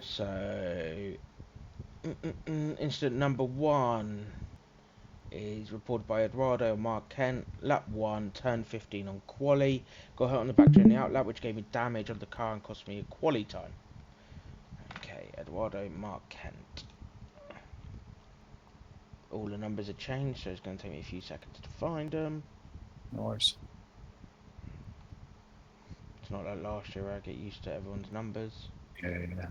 So, incident number 1 is reported by Eduardo Mark Kent. Lap 1, turn 15 on quali. Got hurt on the back during the outlap, which gave me damage on the car and cost me a quali time. Okay, Eduardo Mark Kent. All the numbers are changed, so it's going to take me a few seconds to find them. Nice. It's not like last year where I get used to everyone's numbers. Yeah.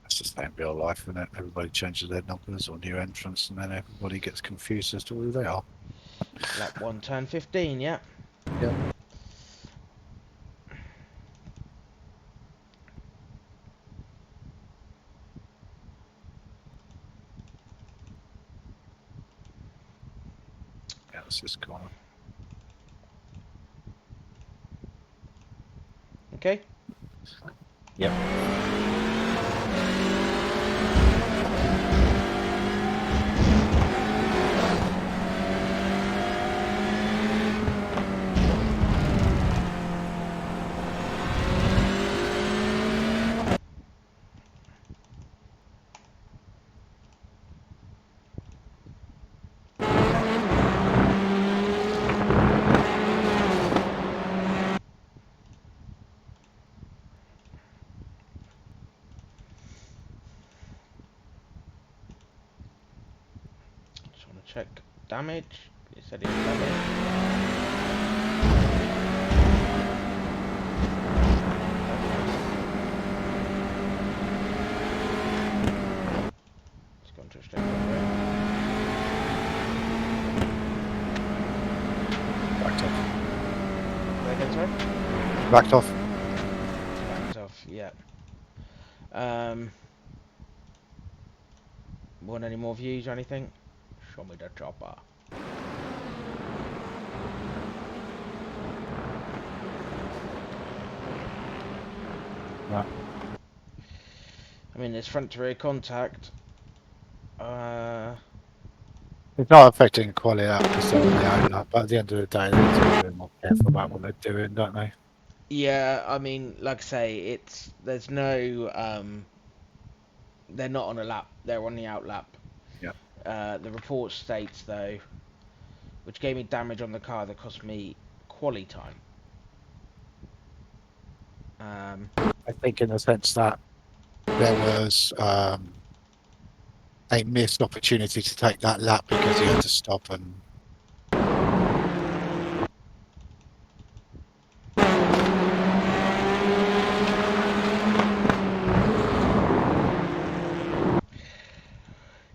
That's the same in real life, isn't it? Everybody changes their numbers or new entrants, and then everybody gets confused as to who they are. Lap 1, turn 15, yeah. Yep. Yeah, this is corner. Okay. Yep. Just want to check damage. It said it was damage. It's gone to a straight over. Backed off. Say again, sorry? Backed off. Backed off, yeah. Want any more views or anything? Show me the chopper. Right. I mean, there's front to rear contact. It's not affecting quality out because they're on the outlet, but at the end of the day, they need to be a bit more careful about what they're doing, don't they? Yeah, I mean, like I say, there's no they're not on a lap. They're on the out lap. Yeah. The report states though, which gave me damage on the car that cost me quali time. I think in the sense that there was a missed opportunity to take that lap because he had to stop and.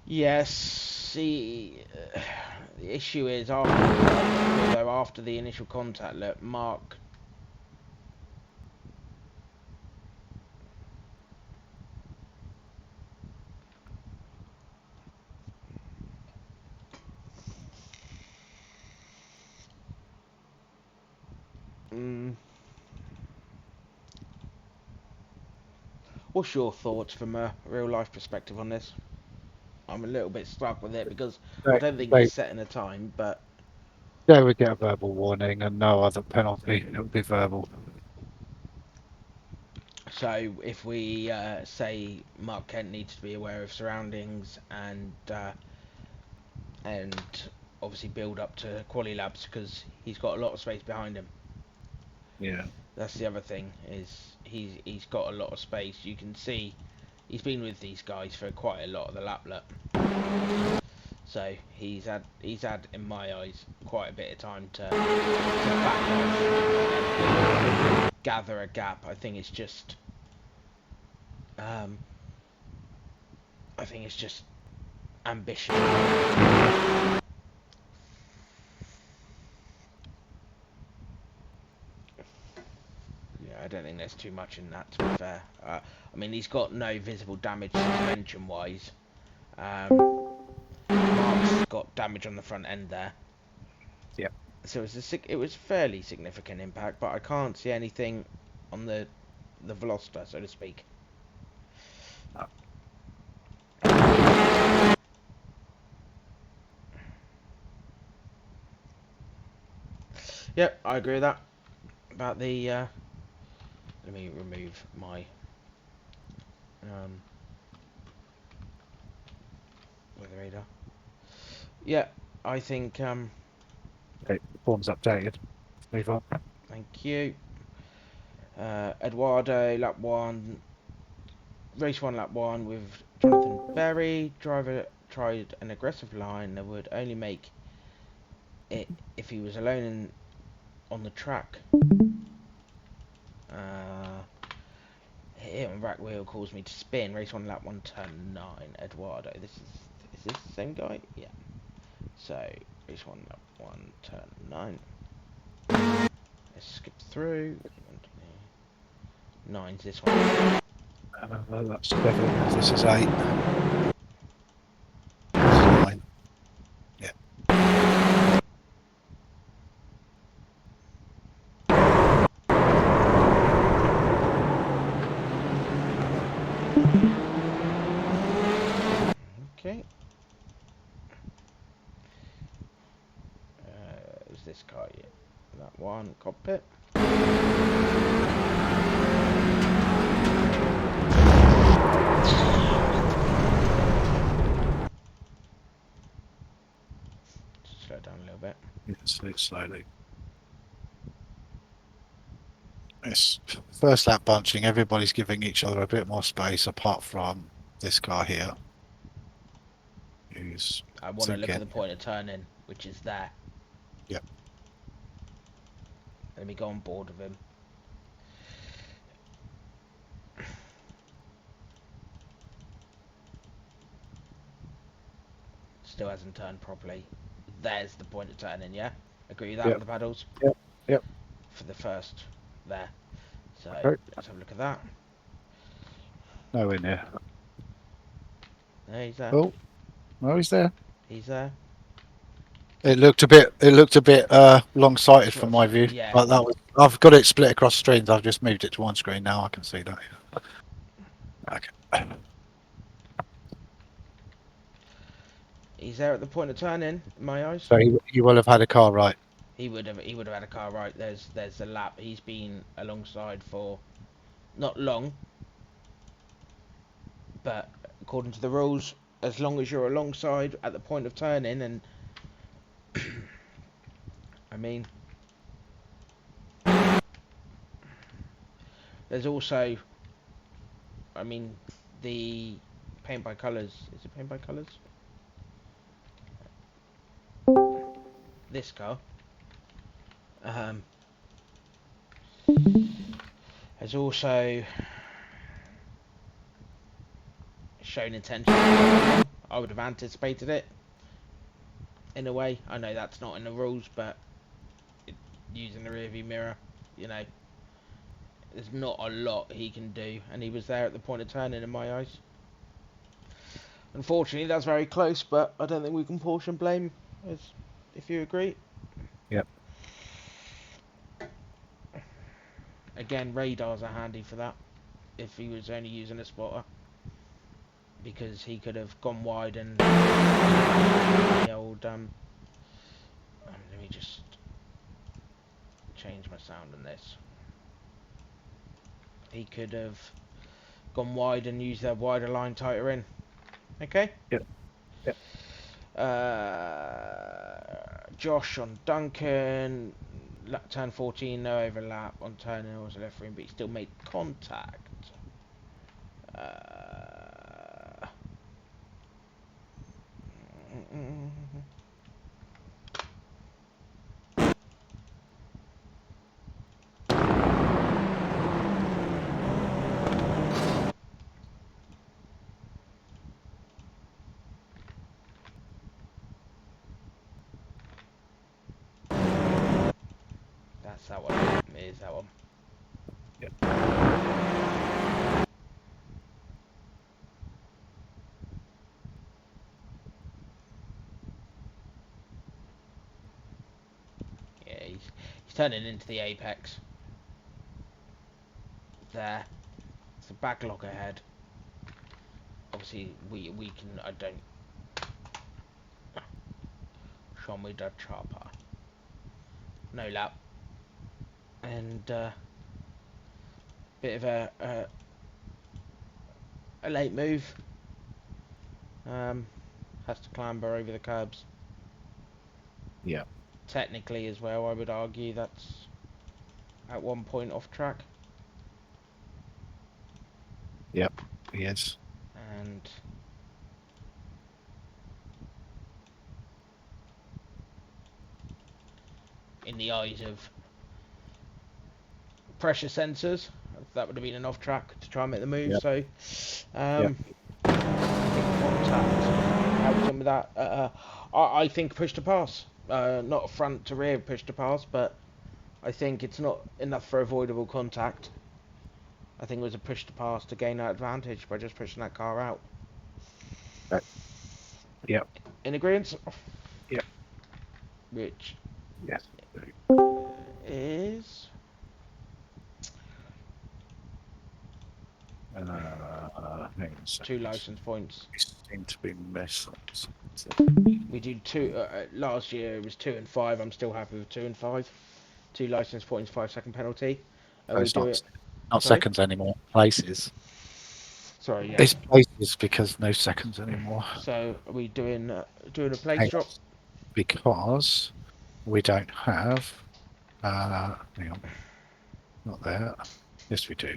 Yes, see, the issue is after the initial contact, look, Mark. What's your thoughts from a real life perspective on this? I'm a little bit stuck with it because I They, don't think they, he's setting a time, but they would get a verbal warning and no other penalty. It would be verbal. so if we say Mark Kent needs to be aware of surroundings and obviously build up to quali labs because he's got a lot of space behind him. Yeah. That's the other thing is he's got a lot of space. You can see he's been with these guys for quite a lot of the lap. So he's had in my eyes quite a bit of time to back off and gather a gap. Um, I think it's just ambition. Yeah, I don't think there's too much in that, to be fair. I mean, he's got no visible damage suspension-wise. Mark's got damage on the front end there. Yeah. So it was fairly significant impact, but I can't see anything on the Veloster, so to speak. No. Yep, I agree with that. About the... let me remove my With the radar. Yeah, I think. Okay, form's updated. Move on. Thank you. Eduardo, lap 1. Race 1, lap 1 with Jonathan Berry. Driver tried an aggressive line that would only make it if he was alone on the track. Hit on rack wheel caused me to spin. Race 1, lap 1, turn 9. Eduardo. Is this the same guy? Yeah. So, race 1, lap 1, turn 9. Let's skip through. 9's this one. That's 7. This is 8. This is 9. Yeah. Okay. Is this car yet? That one, cockpit. Slow down a little bit. Yes, slowly. It's first lap bunching. Everybody's giving each other a bit more space, apart from this car here, who's I want to look at the point of turning, which is there. Yep. Let me go on board with him. Still hasn't turned properly. There's the point of turning, yeah? Agree with that Yep. with the paddles? Yep. For the first there. So, Okay. let's have a look at that. Nowhere near. There, he's there. Oh, no, he's there. He's there. It looked a bit long-sighted from my view. Yeah. But that was, I've got it split across screens. I've just moved it to one screen now. I can see that. Okay. He's there at the point of turning, in my eyes. So he will have had a car right. He would have had a car right. There's the lap. He's been alongside for not long, but according to the rules, as long as you're alongside at the point of turning, and I mean, there's also, I mean, the paint by colours. Is it paint by colours? This car has also shown intention. I would have anticipated it in a way. I know that's not in the rules, but using the rearview mirror, you know, there's not a lot he can do, and he was there at the point of turning in my eyes. Unfortunately, that's very close, but I don't think we can portion blame, as if you agree. Yep. Again, radars are handy for that, if he was only using a spotter, because he could have gone wide and the old let me just change my sound on this. He could have gone wide and used that wider line tighter in. Okay? Yep. Yep. Josh on Duncan, turn 14, no overlap on turning, was left ring, but he still made contact. That's that one. It is that one. Yep. Yeah, he's turning into the apex. There. It's a backlog ahead. Obviously, we can. I don't. Show me the chopper. No lap. And bit of a a late move. Has to clamber over the curbs. Yeah. Technically as well, I would argue that's at one point off track. Yep. He is. And in the eyes of pressure sensors, that would have been an off track to try and make the move. Yep. So, Yep. contact helps him with that. I think push to pass, not a front to rear push to pass, but I think it's not enough for avoidable contact. I think it was a push to pass to gain that advantage by just pushing that car out. Yep. In agreement? Yep. Which Yes. is Hang on a second. 2 license points. We seem to be missing. We did 2 last year. It was 2 and 5. I'm still happy with 2 and 5. 2 license points, 5-second penalty. So We it's do not, it. not Sorry? seconds anymore. Places. Sorry, yeah. It's places because no seconds anymore. So are we doing a place Hang drop? on. Because we don't have. Hang on. Not there. Yes, we do.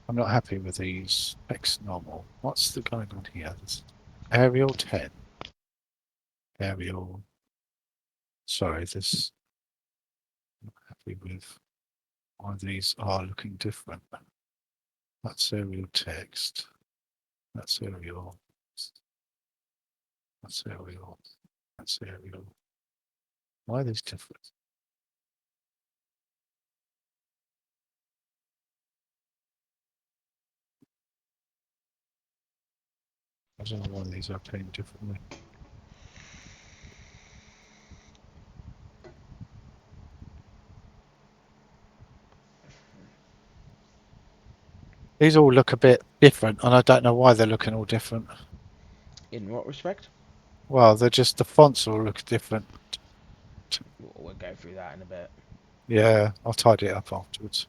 I'm not happy with these X normal. What's the going on here? This aerial 10. Aerial. Sorry, this. I'm not happy with why these are looking different. That's aerial text. That's aerial. That's aerial. That's aerial. Why are these different? I don't know why these are playing differently. These all look a bit different, and I don't know why they're looking all different. In what respect? Well, they're just the fonts all look different. We'll go through that in a bit. Yeah, I'll tidy it up afterwards.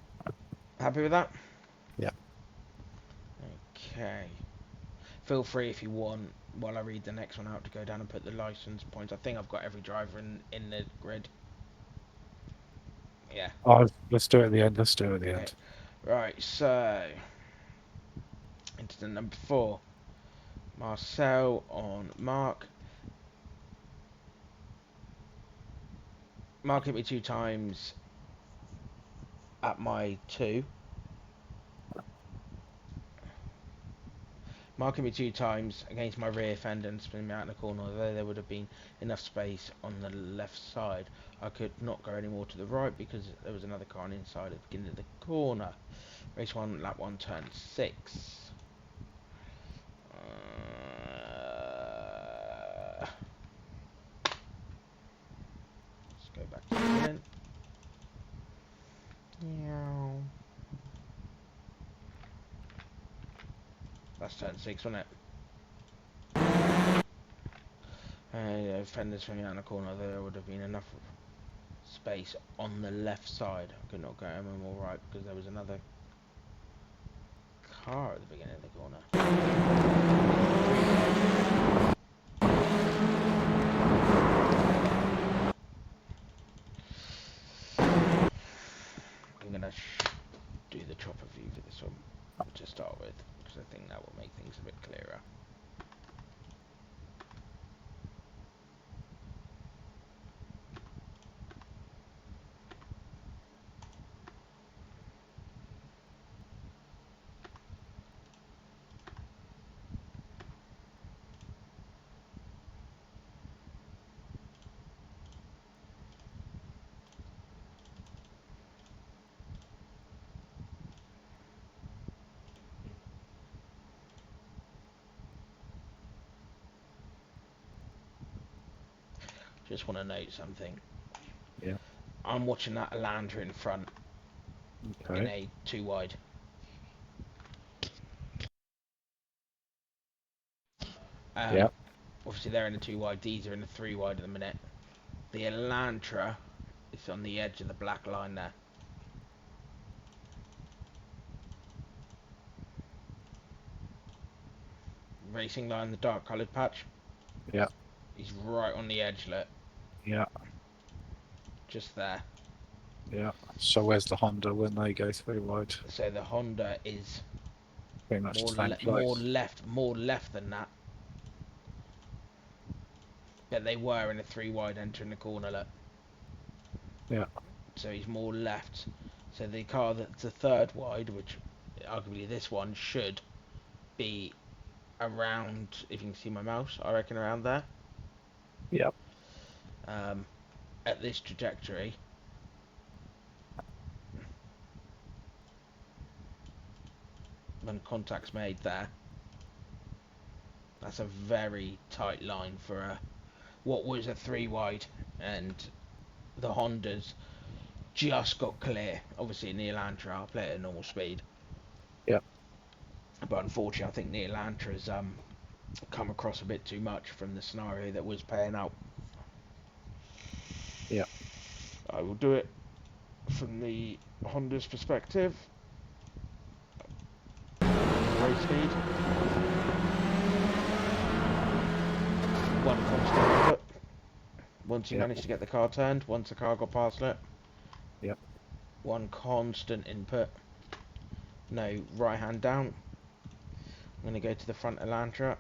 Happy with that? Yeah. Okay. Feel free if you want, while I read the next one out, to go down and put the license points. I think I've got every driver in the grid. Yeah. Oh, let's do it at the end. Let's do it at the Okay. end. Right, so into the number 4. Marcel on Mark. Mark hit me 2 times at my 2. Mark hit me 2 times against my rear fender and spinning me out in the corner. Although there would have been enough space on the left side, I could not go any more to the right because there was another car on the inside at the beginning of the corner. Race 1, lap 1, turn 6. Let's go back to the beginning. That's turn 6, wasn't it? Fenders swinging out in the corner. There would have been enough space on the left side. I could not go home and all right because there was another car at the beginning of the corner. I'm gonna do the chopper view for this one to start with because I think that will make things a bit clearer. Just want to note something. Yeah. I'm watching that Elantra in front in Okay. a 2 wide. Yeah. Obviously they're in a 2 wide. These are in a 3 wide at the minute. The Elantra It's on the edge of the black line there. Racing line, the dark coloured patch. Yeah. He's right on the edge, look. Yeah. Just there. Yeah. So where's the Honda when they go through wide? So the Honda is Pretty much more the same place. more left than that. But they were in a 3 wide entering the corner, look. Yeah. So he's more left. So the car that's a 3rd wide, which arguably this one should be around, if you can see my mouse, I reckon around there. Yeah. At this trajectory. When contact's made there. That's a very tight line for what was a 3 wide, and the Hondas just got clear. Obviously in the Elantra I'll play it at normal speed. Yeah. But unfortunately I think the Elantra's come across a bit too much from the scenario that was playing out. Yeah. I will do it from the Honda's perspective. Race speed. One constant input. Once you managed to get the car turned, once the car got past it. Yep. One constant input. No right hand down. I'm going to go to the front Elantra.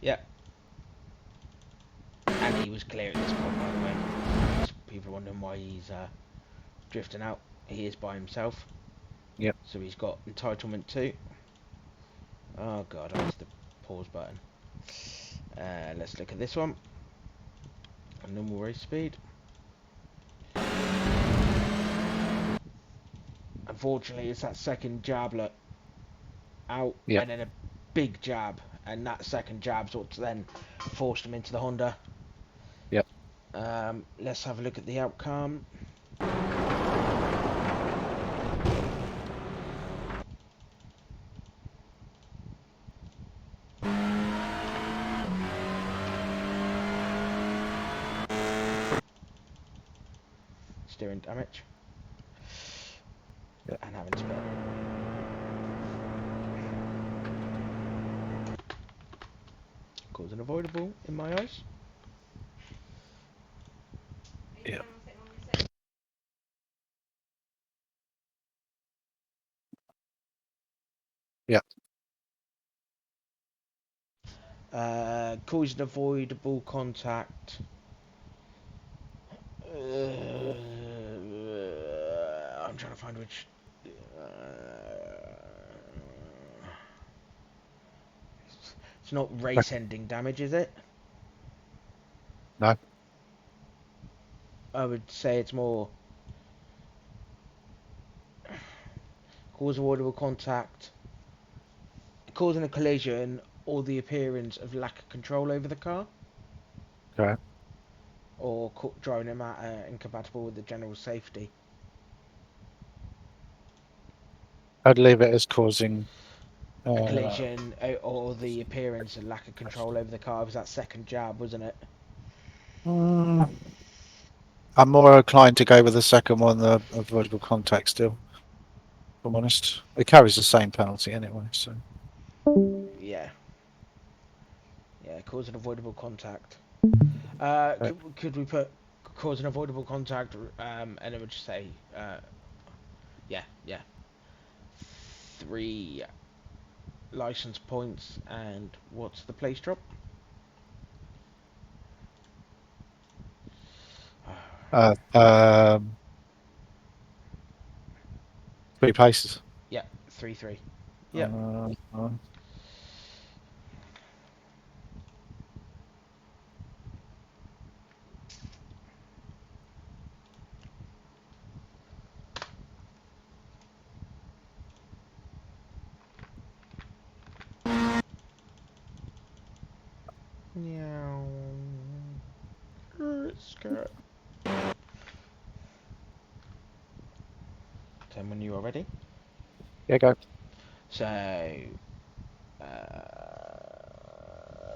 Yep. And he was clear at this point, by the way. People are wondering why he's drifting out. He is by himself. Yep. So he's got entitlement 2. Oh god, I missed the pause button. Let's look at this one. Normal race speed. Unfortunately, it's that second jab look out, and then a big jab, and that second jab's what's then forced him into the Honda. Yep. Let's have a look at the outcome. Steering damage. Yep. And having spin. Cause unavoidable in my eyes. Yeah. Yeah. Causing avoidable contact. I'm trying to find which. It's not race-ending damage, is it? No. I would say it's more cause avoidable contact, causing a collision, or the appearance of lack of control over the car, Okay. or driving a matter incompatible with the general safety. I'd leave it as causing A collision, or the appearance of lack of control over the car. It was that second jab, wasn't it? I'm more inclined to go with the second one, the avoidable contact still. If I'm honest. It carries the same penalty anyway, so. Yeah. Yeah, cause an avoidable contact. Could we put cause an avoidable contact, and it would just say, yeah. 3 license points, and what's the place drop? 3 places. Yeah, 3-3. Yeah. Meow. Skirt. Tell me when you are ready. Yeah, go. So,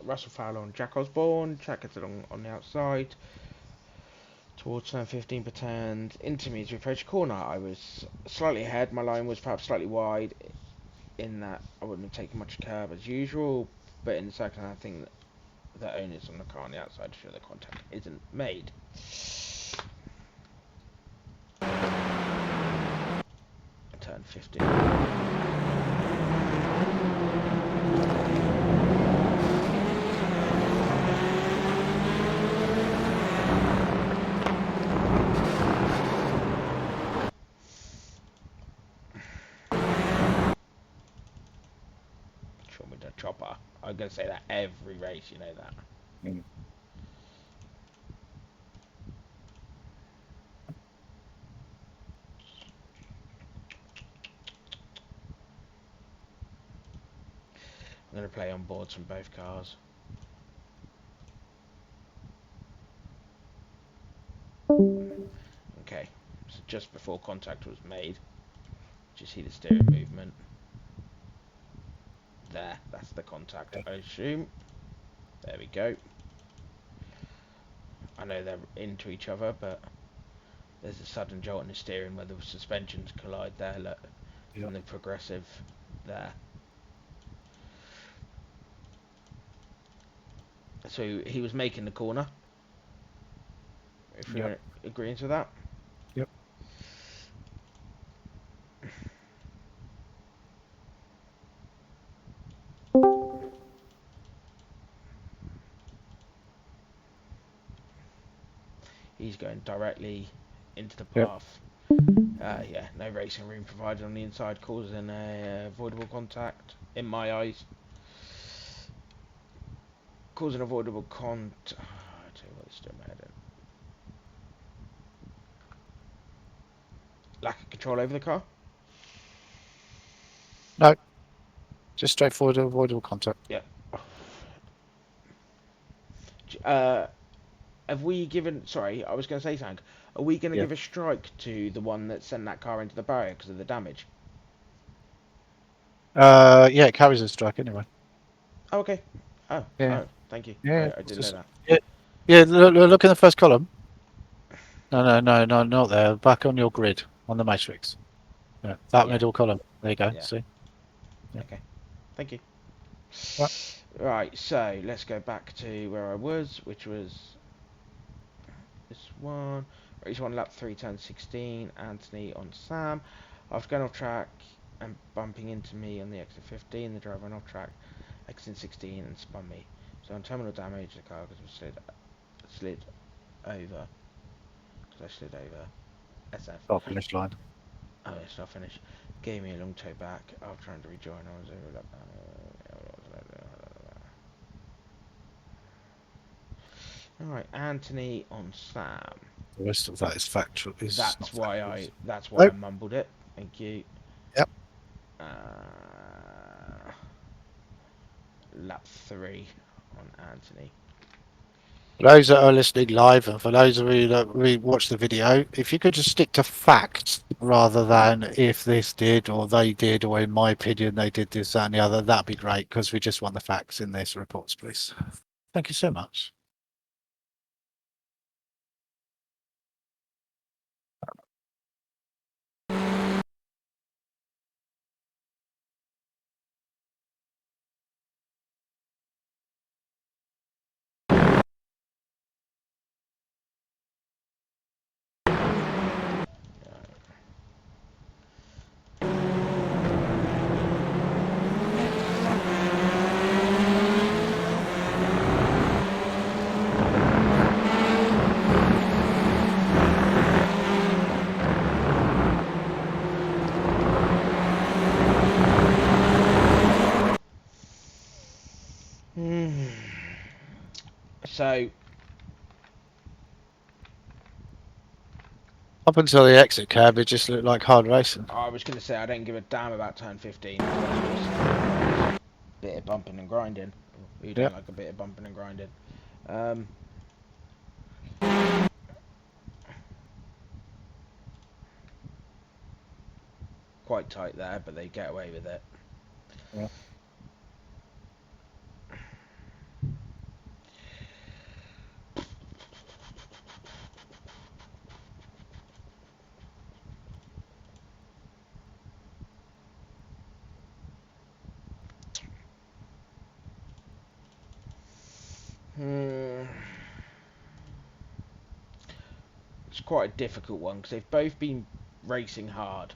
Russell Fowler on Jack Osborne. Jack gets along on the outside. Towards turn 15 per turn. Into me as we approach corner. I was slightly ahead. My line was perhaps slightly wide in that I wouldn't have taken much curb as usual. But in the second, I think that the onus on the car on the outside to show the contact isn't made. Turn 15. Show me the chopper. I'm going to say that every race, you know that. Mm. I'm going to play on boards from both cars. Okay, so just before contact was made, do you see the steering movement? There, that's the contact, I assume. There we go. I know they're into each other, but there's a sudden jolt in the steering where the suspensions collide there, look, Yeah. and the progressive there. So he was making the corner, if Yep. you're agreeing to that. Yep. He's going directly into the Yep. path. Yeah, no racing room provided on the inside, causing a avoidable contact, in my eyes. Causing avoidable contact. I tell you what, it's still mad. Lack of control over the car. No, just straightforward avoidable contact. Yeah. Have we given? Sorry, I was going to say something. Are we going to Yeah. give a strike to the one that sent that car into the barrier because of the damage? Yeah, it carries a strike anyway. Oh, okay. Oh, Yeah. oh, thank you. Yeah. I It's didn't know just, that. yeah. Yeah. Look in the first column. No, not there. Back on your grid on the matrix. Yeah, that Yeah, middle column. There you go. yeah. See. Yeah. Okay, thank you. Right. Right, so let's go back to where I was, which was this one. Race 1, lap 3, turn 16. Anthony on Sam. After going off track and bumping into me on the exit 15, the driver went off track, exit 16 and spun me. So on terminal damage, the car slid over. Because I slid over SF. Oh, finish line. Oh, it's not finished. Gave me a long toe back. After trying to rejoin, I was over lap. Alright, Anthony on Sam. The rest of that is factual. Is not factual. That's why I Nope. mumbled it. Thank you. Yep. Lap 3 on Anthony. For those that are listening live, and for those of you that watch the video, if you could just stick to facts rather than if this did or they did, or in my opinion they did this, that, and the other, that'd be great because we just want the facts in this reports, please. Thank you so much. So, Up until the exit curb, it just looked like hard racing. I was going to say I don't give a damn about turn 15. A bit of bumping and grinding. You don't Yep. like a bit of bumping and grinding. Quite tight there, but they get away with it. Yeah. quite a difficult one because they've both been racing hard.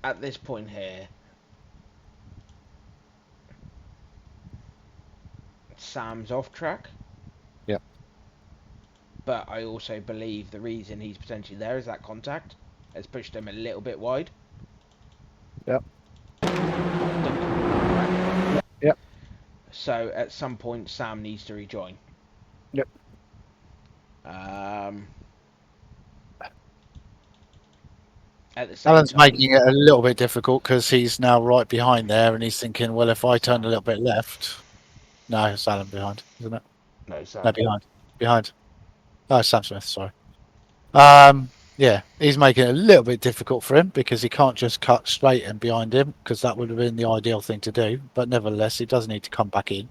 At this point here, Sam's off track. Yep. But I also believe the reason he's potentially there is that contact has pushed him a little bit wide. Yep. Yep. So at some point, Sam needs to rejoin. Yep. At the same Alan's time, making it a little bit difficult because he's now right behind there, and he's thinking, well, if I turn a little bit left, no, it's Alan behind, isn't it? no, Sam. No, behind. Oh, Sam Smith. Sorry. Yeah, he's making it a little bit difficult for him because he can't just cut straight in behind him because that would have been the ideal thing to do. But nevertheless, he does need to come back in.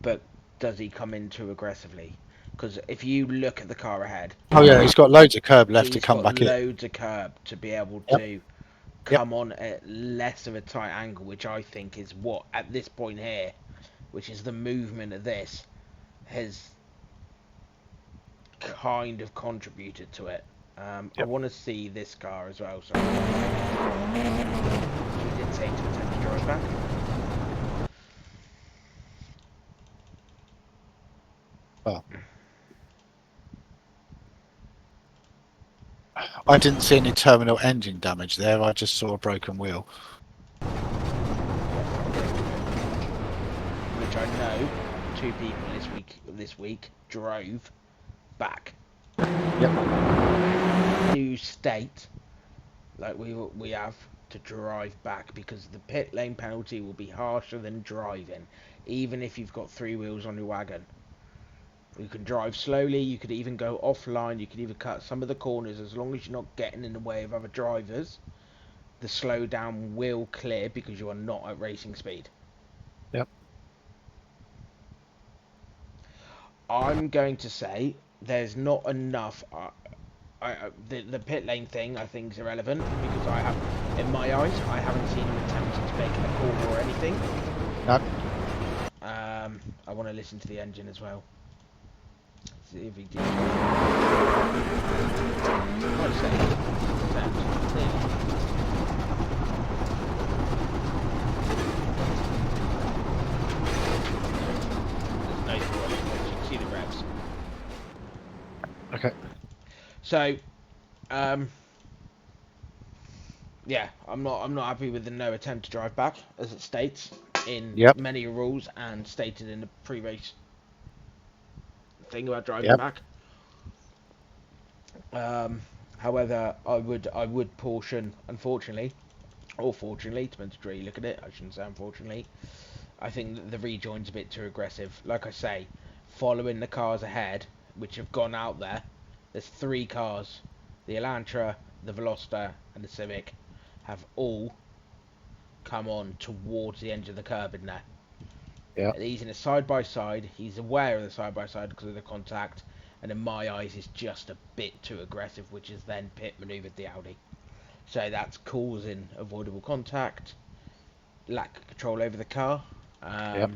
But does he come in too aggressively? Because if you look at the car ahead, Oh yeah, he's got loads of curb left to he's come got back in. loads of curb to be able Yep. to come on at less of a tight angle, which I think is what at this point here, which is the movement of this, has kind of contributed to it. I want to see this car as well. So we did say to attempt to drive back. Oh. I didn't see any terminal engine damage there. I just saw a broken wheel. Which I know 2 people this week drove back. Yep. New state, like we have to drive back because the pit lane penalty will be harsher than driving, even if you've got 3 wheels on your wagon. You can drive slowly, you could even go offline, you could even cut some of the corners as long as you're not getting in the way of other drivers. The slowdown will clear because you are not at racing speed. Yep. I'm going to say there's not enough. The pit lane thing I think is irrelevant because in my eyes, I haven't seen him attempting to make a corner or anything. No. I want to listen to the engine as well. See if he did. I'd say there's no point. You can see the revs. Okay. So, yeah, I'm not happy with the no attempt to drive back, as it states in many rules and stated in the pre-race thing about driving back. However, I would portion, unfortunately, or fortunately, depends on how you look at it. I shouldn't say unfortunately. I think that the rejoin's a bit too aggressive. Like I say, following the cars ahead, which have gone out there. There's 3 cars: the Elantra, the Veloster, and the Civic, have all come on towards the edge of the curb in there. Yeah. He's in a side-by-side. He's aware of the side-by-side because of the contact. And in my eyes, it's just a bit too aggressive, which is then pit manoeuvred the Audi. So that's causing avoidable contact, lack of control over the car. I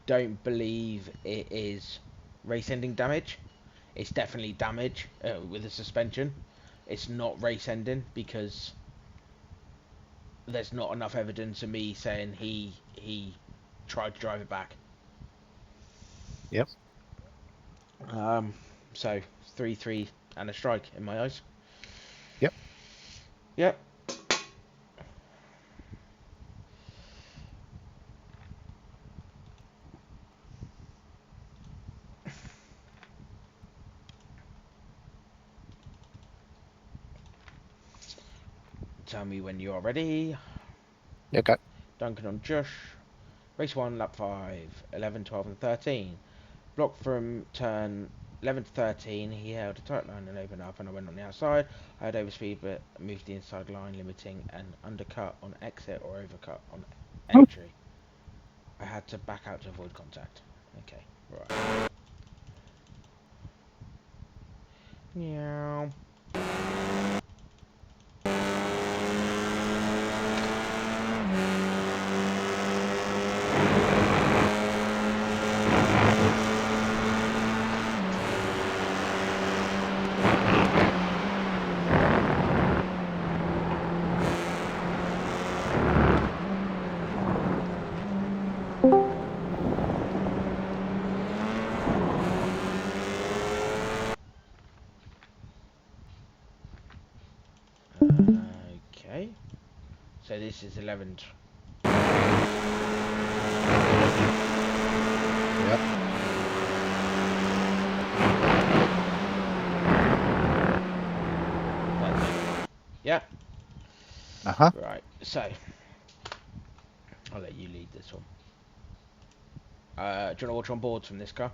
don't believe it is race-ending damage. It's definitely damage with the suspension. It's not race-ending because there's not enough evidence of me saying he tried to drive it back. Yep. So 3-3 and a strike in my eyes. Yep. Yep. Tell me when you're ready. Okay. Duncan on Josh. Race 1, lap 5, 11, 12 and 13. Blocked from turn 11 to 13. He held a tight line and opened up and I went on the outside. I had overspeed but moved the inside line, limiting an undercut on exit or overcut on entry. I had to back out to avoid contact. Okay, right. Meow. So this is 11. Yep. Yeah. Uh-huh. Right. So I'll let you lead this one. Do you want to watch on boards from this car?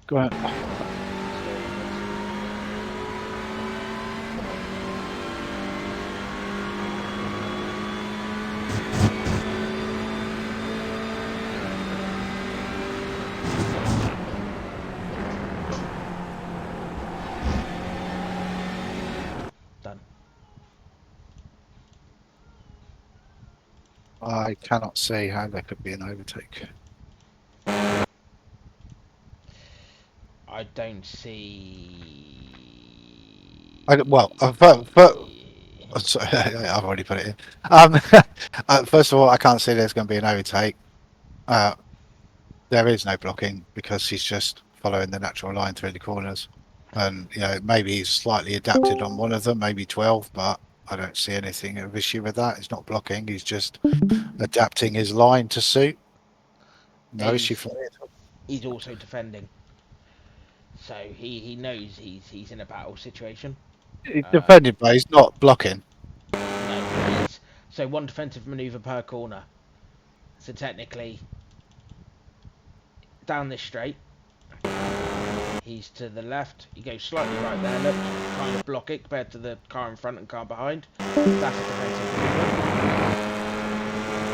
Go on. Done. I cannot see how there could be an overtake. I don't see. Sorry, I've already put it in. First of all, I can't see there's going to be an overtake. There is no blocking because he's just following the natural line through the corners. And, maybe he's slightly adapted on one of them, maybe 12, but I don't see anything of issue with that. He's not blocking, he's just adapting his line to suit. No issue for me at all. He's also defending, so he knows he's in a battle situation. He's defended, but he's not blocking. No, so one defensive manoeuvre per corner. So technically, down this straight, he's to the left. He goes slightly right there, look, trying to block it compared to the car in front and car behind. That's a defensive manoeuvre.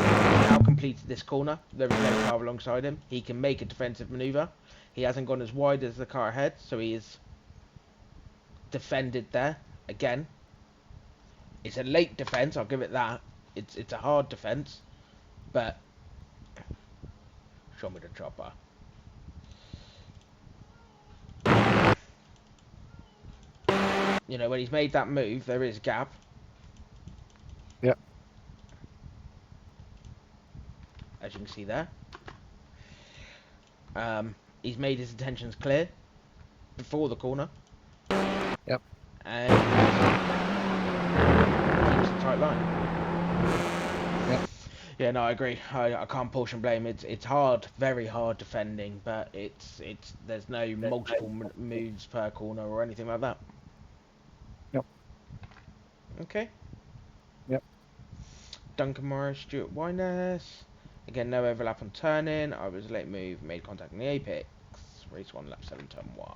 He's now completed this corner. There is no car alongside him. He can make a defensive manoeuvre. He hasn't gone as wide as the car ahead, so he is defended there again. It's a late defense, I'll give it that. It's a hard defense, but show me the chopper. When he's made that move, there is a gap. Yep. As you can see there. He's made his intentions clear before the corner. Yep. And keeps a tight line. Yep. Yeah, no, I agree. I can't portion blame. It's hard, very hard defending, but there's no multiple moves per corner or anything like that. Yep. Okay. Yep. Duncan Morris, Stuart Wyness. Again, no overlap on turn-in. I was late move, made contact in the apex. Race 1, lap 7, turn 1.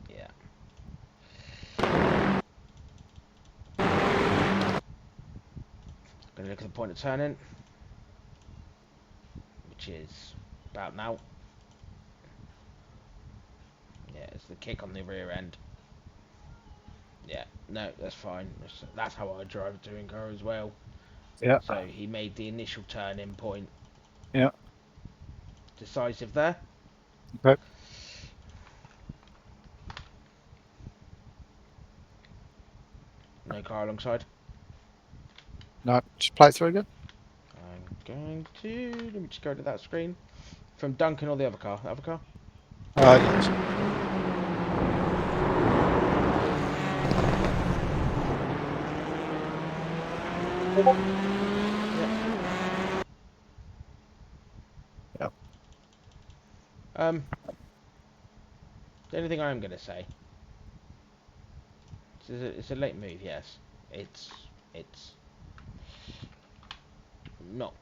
Yeah. Gonna look at the point of turn-in, which is about now. Yeah, it's the kick on the rear end. Yeah, no, that's fine. That's how I drive a touring car as well. Yeah. So he made the initial turn-in point. Yeah. Decisive there. Okay. No car alongside. No, just play it through again. I'm going to... Let me just go to that screen. From Duncan or the other car? The other car? Yes. Yep. The only thing I am going to say, it's a late move, yes. It's not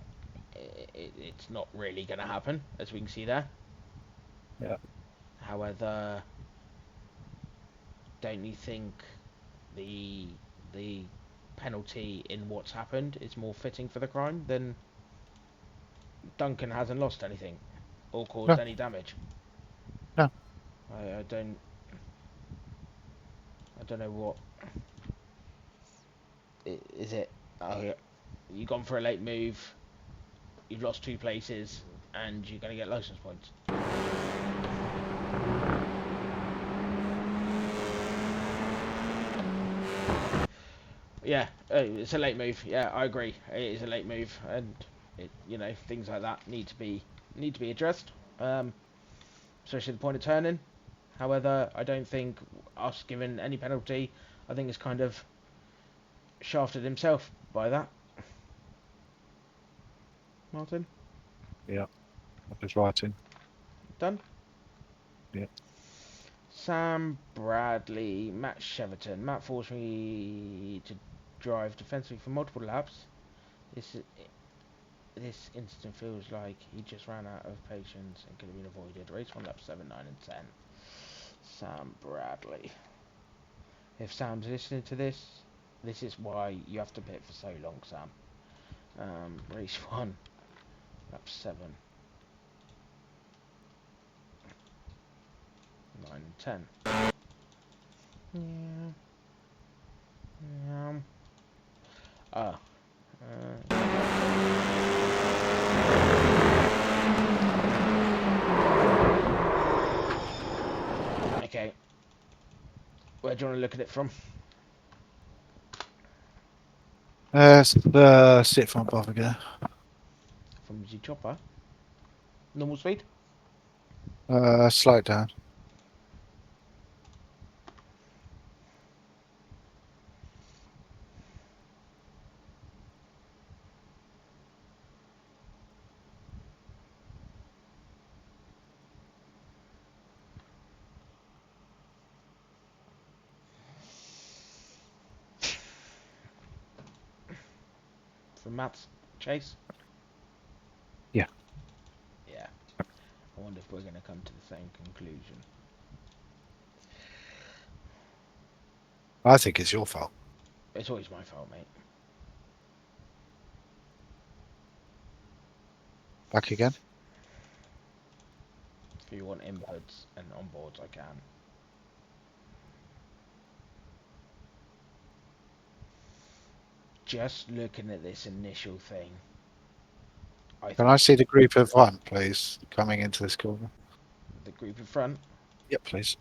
it's not really going to happen, as we can see there. Yeah. However, don't you think the penalty in what's happened is more fitting for the crime than Duncan hasn't lost anything or caused No. any damage? No. I don't know what is it. You've gone for a late move, you've lost 2 places, and you're going to get license points. Yeah, it's a late move. Yeah, I agree. It is a late move, and things like that need to be addressed. Especially the point of turning. However, I don't think us giving any penalty. I think it's kind of shafted himself by that. Martin, Yeah. I'm just writing. done. Yeah. Sam Bradley, Matt Cheverton. Matt forced me to drive defensively for multiple laps. This instant feels like he just ran out of patience and could have been avoided. Race 1, lap 7, 9 and 10. Sam Bradley. If Sam's listening to this, this is why you have to pit for so long, Sam. Race 1, lap 7, 9 and 10. Yeah. Ah. Okay. Where do you want to look at it from? Sit front above again. From the chopper? Normal speed? Slow it down. From Matt's chase? Yeah. Yeah. I wonder if we're going to come to the same conclusion. I think it's your fault. It's always my fault, mate. Back again. If you want inputs and onboards, I can. Just looking at this initial thing, Can I see the group of one, please, coming into this corner? the group in front. Yep, please.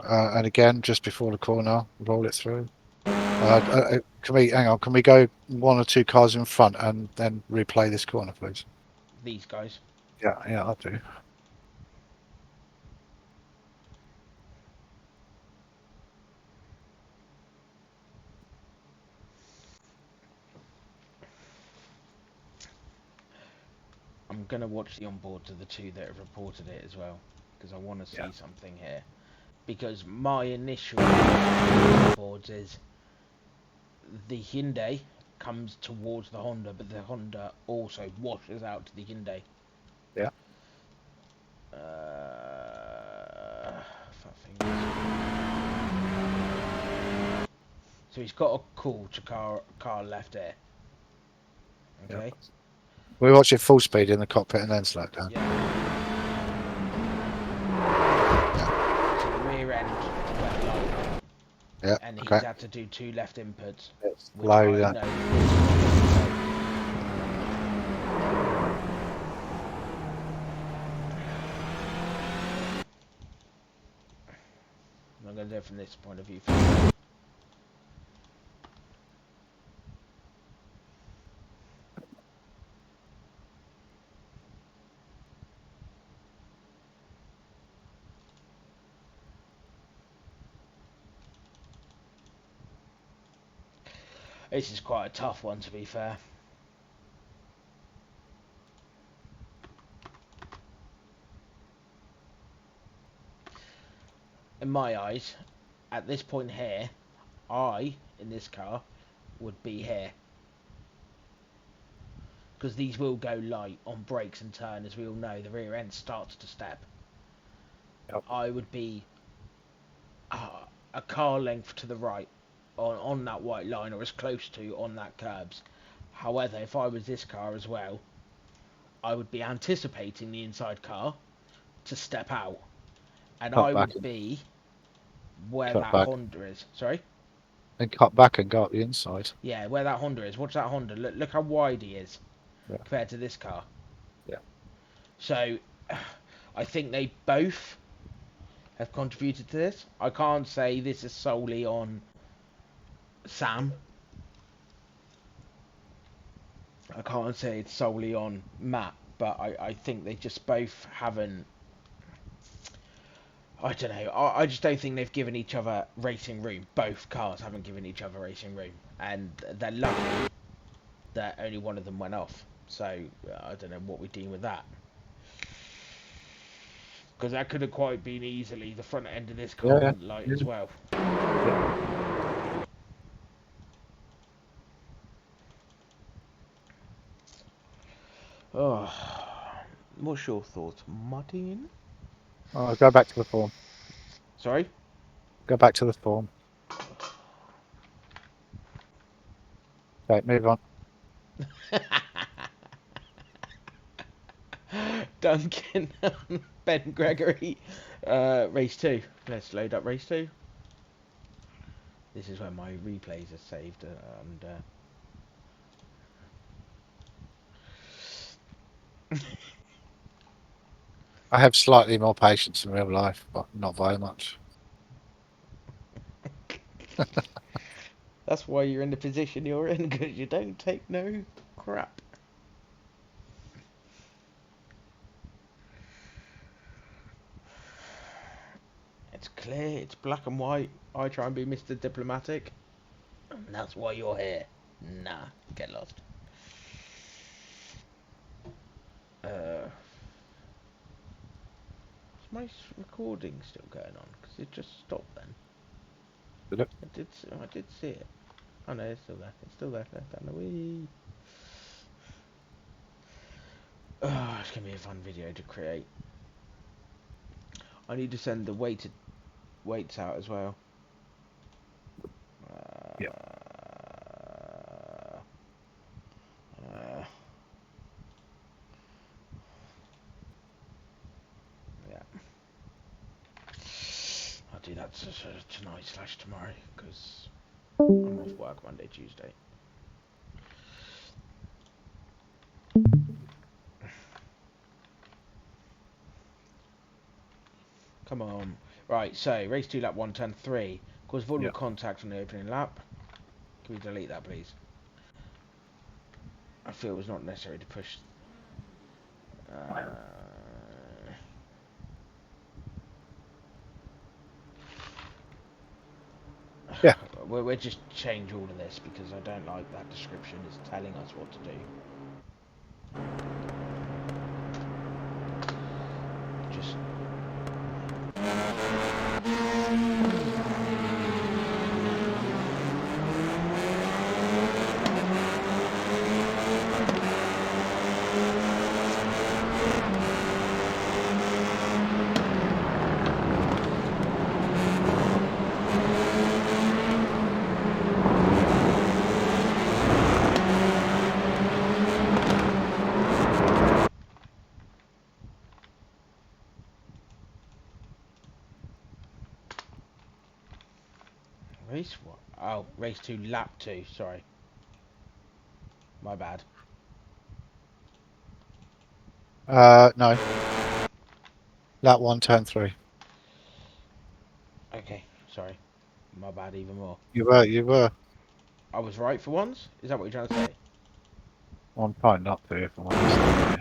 And again, just before the corner, roll it through. Can we hang on? Can we go one or two cars in front and then replay this corner, please? These guys. Yeah, I'll do. I'm going to watch the onboards of the two that have reported it as well, because I want to see something here. Because my initial onboards is the Hyundai comes towards the Honda, but the Honda also washes out to the Hyundai. Yeah. So he's got a call to car left here. Okay. Yeah. We watch it full speed in the cockpit and then slow it down. Yeah. So the rear end went low. Yeah. And he's Okay. had to do two left inputs. Which Slow I that. know. I'm going to do it from this point of view. This is quite a tough one, to be fair. In my eyes, at this point here, I, in this car, would be here. Because these will go light on brakes and turn, as we all know. The rear end starts to step. Yep. I would be a car length to the right on that white line, or as close to on that curbs. However, if I was this car as well, I would be anticipating the inside car to step out, and Cut I back would be where cut that back. Honda is. Sorry? Then cut back and go up the inside. Yeah, where that Honda is. Watch that Honda. Look how wide he is compared to this car. Yeah. So, I think they both have contributed to this. I can't say this is solely on Sam. I can't say it's solely on Matt, but I think they just both haven't. I don't know. I just don't think they've given each other racing room. Both cars haven't given each other racing room, and they're lucky that only one of them went off. So I don't know what we deem with that, because that could have quite been easily the front end of this car Yeah, went light yeah. as well. Oh, what's your thoughts, Martin? Oh, go back to the form. Sorry. Go back to the form. Okay, move on. Duncan, Ben Gregory, race 2. Let's load up race 2. This is where my replays are saved, and I have slightly more patience in real life, but not very much. that's why you're in the position you're in, because you don't take no crap. It's clear, it's black and white. I try and be Mr. Diplomatic, and that's why you're here. Nah, get lost. Is my recording still going on? Because it just stopped then. Did it? I did see it. Oh no, it's still there. It's still there. Down the way. Oh, it's gonna be a fun video to create. I need to send the weights out as well. Yeah. Yeah. I'll do that tonight/tomorrow because I'm off work Monday, Tuesday. Come on. Right, so race 2, lap 1, turn 3. Cause vulnerable Yeah. contact on the opening lap. Can we delete that, please? I feel it was not necessary to push. Yeah. We'll just change all of this because I don't like that description. It's telling us what to do. Just race what? Oh, race 2, lap 2. Sorry, my bad. No. That one, turn 3. Okay, sorry, my bad even more. You were. I was right for once. Is that what you're trying to say? Well, I'm trying not to, if I'm honest.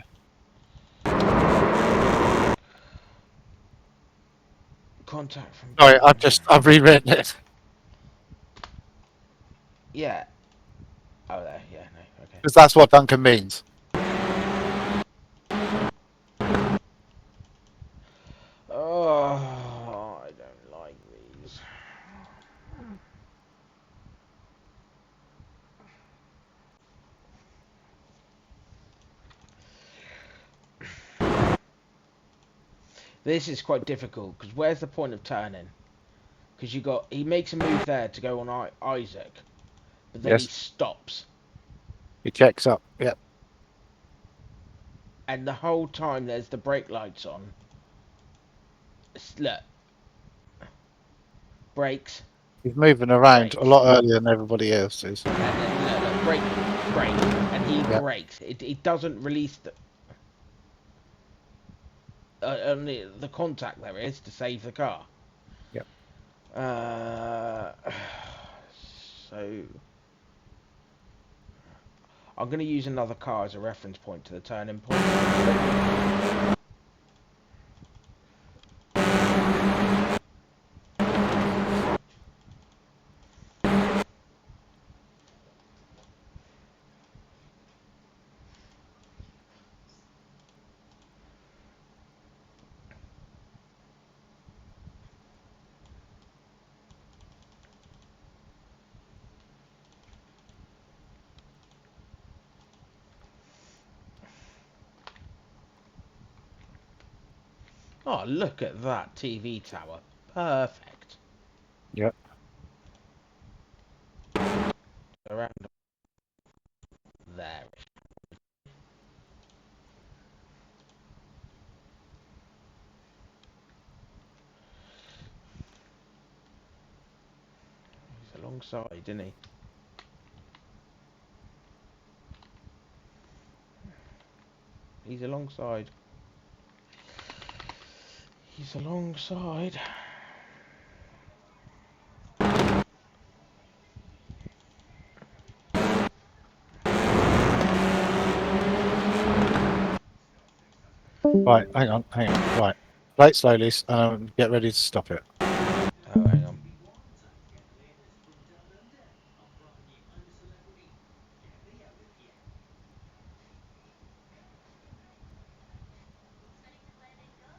Contact from. Sorry, I've rewritten it. Yeah. Oh, there. Yeah. No. Okay. Because that's what Duncan means. Oh, I don't like these. This is quite difficult because where's the point of turning? Because he makes a move there to go on Isaac, but then he Yes. stops, He checks up. Yep. and the whole time there's the brake lights on. Look, brakes, He's moving around a brakes, lot earlier than everybody else is. and then look, brake, brake, and he Yep. brakes. It doesn't release the. on the contact there is to save the car. Yep. Uh, so I'm going to use another car as a reference point to the turning point. Oh, look at that TV tower. Perfect. Yep. Around there. He's alongside, isn't he? He's alongside. He's alongside. Right, hang on. Right. Play it slowly, get ready to stop it. Oh, hang on.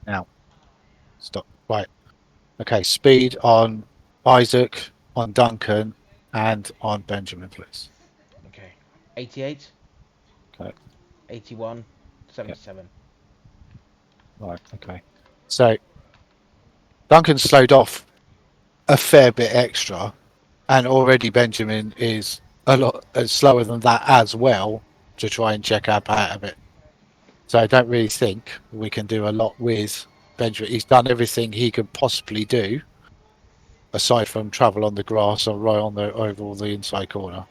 Now. Stop. Right. Okay, speed on Isaac, on Duncan, and on Benjamin, please. Okay. 88, Okay. 81, Yep. 77. Right. Okay. So Duncan slowed off a fair bit extra, and already Benjamin is a lot slower than that as well to try and check up out of it. So I don't really think we can do a lot with Benjamin. He's done everything he could possibly do, aside from travel on the grass or right on the over the inside corner,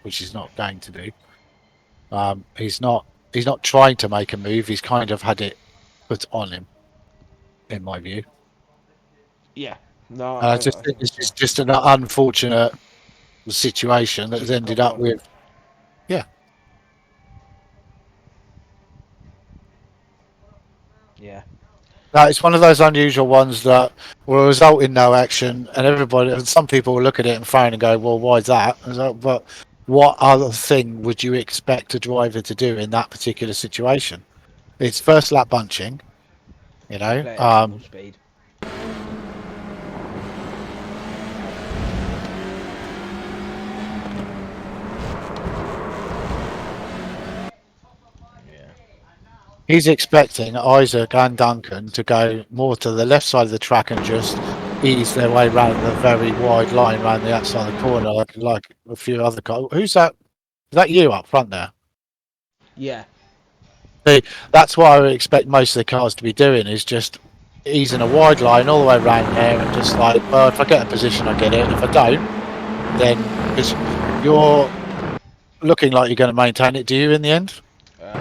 which he's not going to do. He's not trying to make a move. He's kind of had it put on him, in my view. Yeah. No, And I just I think think it's so. just an unfortunate situation that has Just ended cop up on. with. Yeah, Yeah. no, it's one of those unusual ones that will result in no action, and everybody, and some people will look at it and frown and go, "Well, why is that?" And so, but what other thing would you expect a driver to do in that particular situation? It's first lap bunching, you know. Play it at normal speed. Yeah. He's expecting Isaac and Duncan to go more to the left side of the track and just ease their way around the very wide line around the outside of the corner, like a few other cars. Who's that? Is that you up front there? Yeah. See, that's what I would expect most of the cars to be doing is just easing a wide line all the way around there and just like, well, if I get a position, I get it. And if I don't, then because you're looking like you're going to maintain it, do you in the end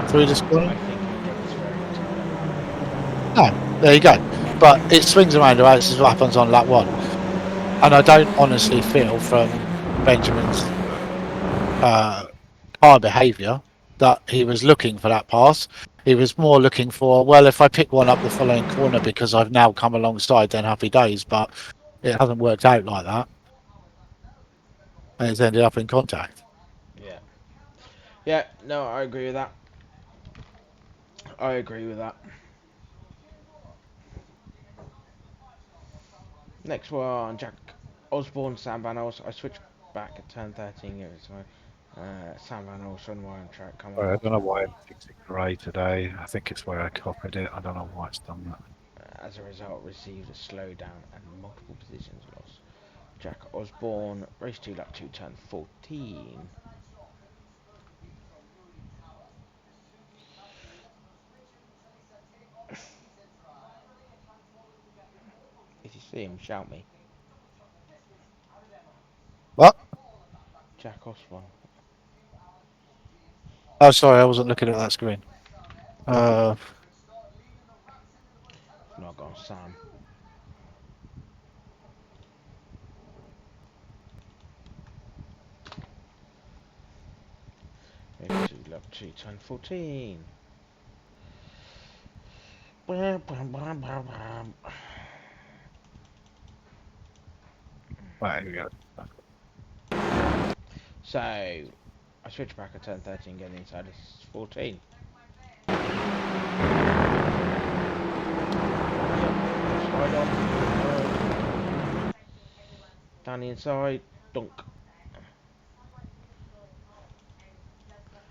through this corner? I think I'll get this very together. No, there you go. But it swings around about. This is what happens on lap one. And I don't honestly feel from Benjamin's car behaviour that he was looking for that pass. He was more looking for, well, if I pick one up the following corner because I've now come alongside, then happy days. But it hasn't worked out like that. And it's ended up in contact. Yeah. Yeah. No, I agree with that. I agree with that. Next one, Jack Osborne, Sam Van Os. I switched back at turn 13 years ago. Sam Van Os on my own track coming Sorry, I off. don't know why I'm fixing grey today. I think it's where I copied it. I don't know why it's done that. As a result, received a slowdown and multiple positions lost. Jack Osborne, race 2, lap 2, turn 14. If you see him, shout me. What? Jack Osborne. Oh, sorry, I wasn't looking at that screen. Not gone Sam. Race to lap 2, turn 14. Right, here we go. So, I switch back at turn 13, get inside of 14. Slide on. Down the inside, dunk.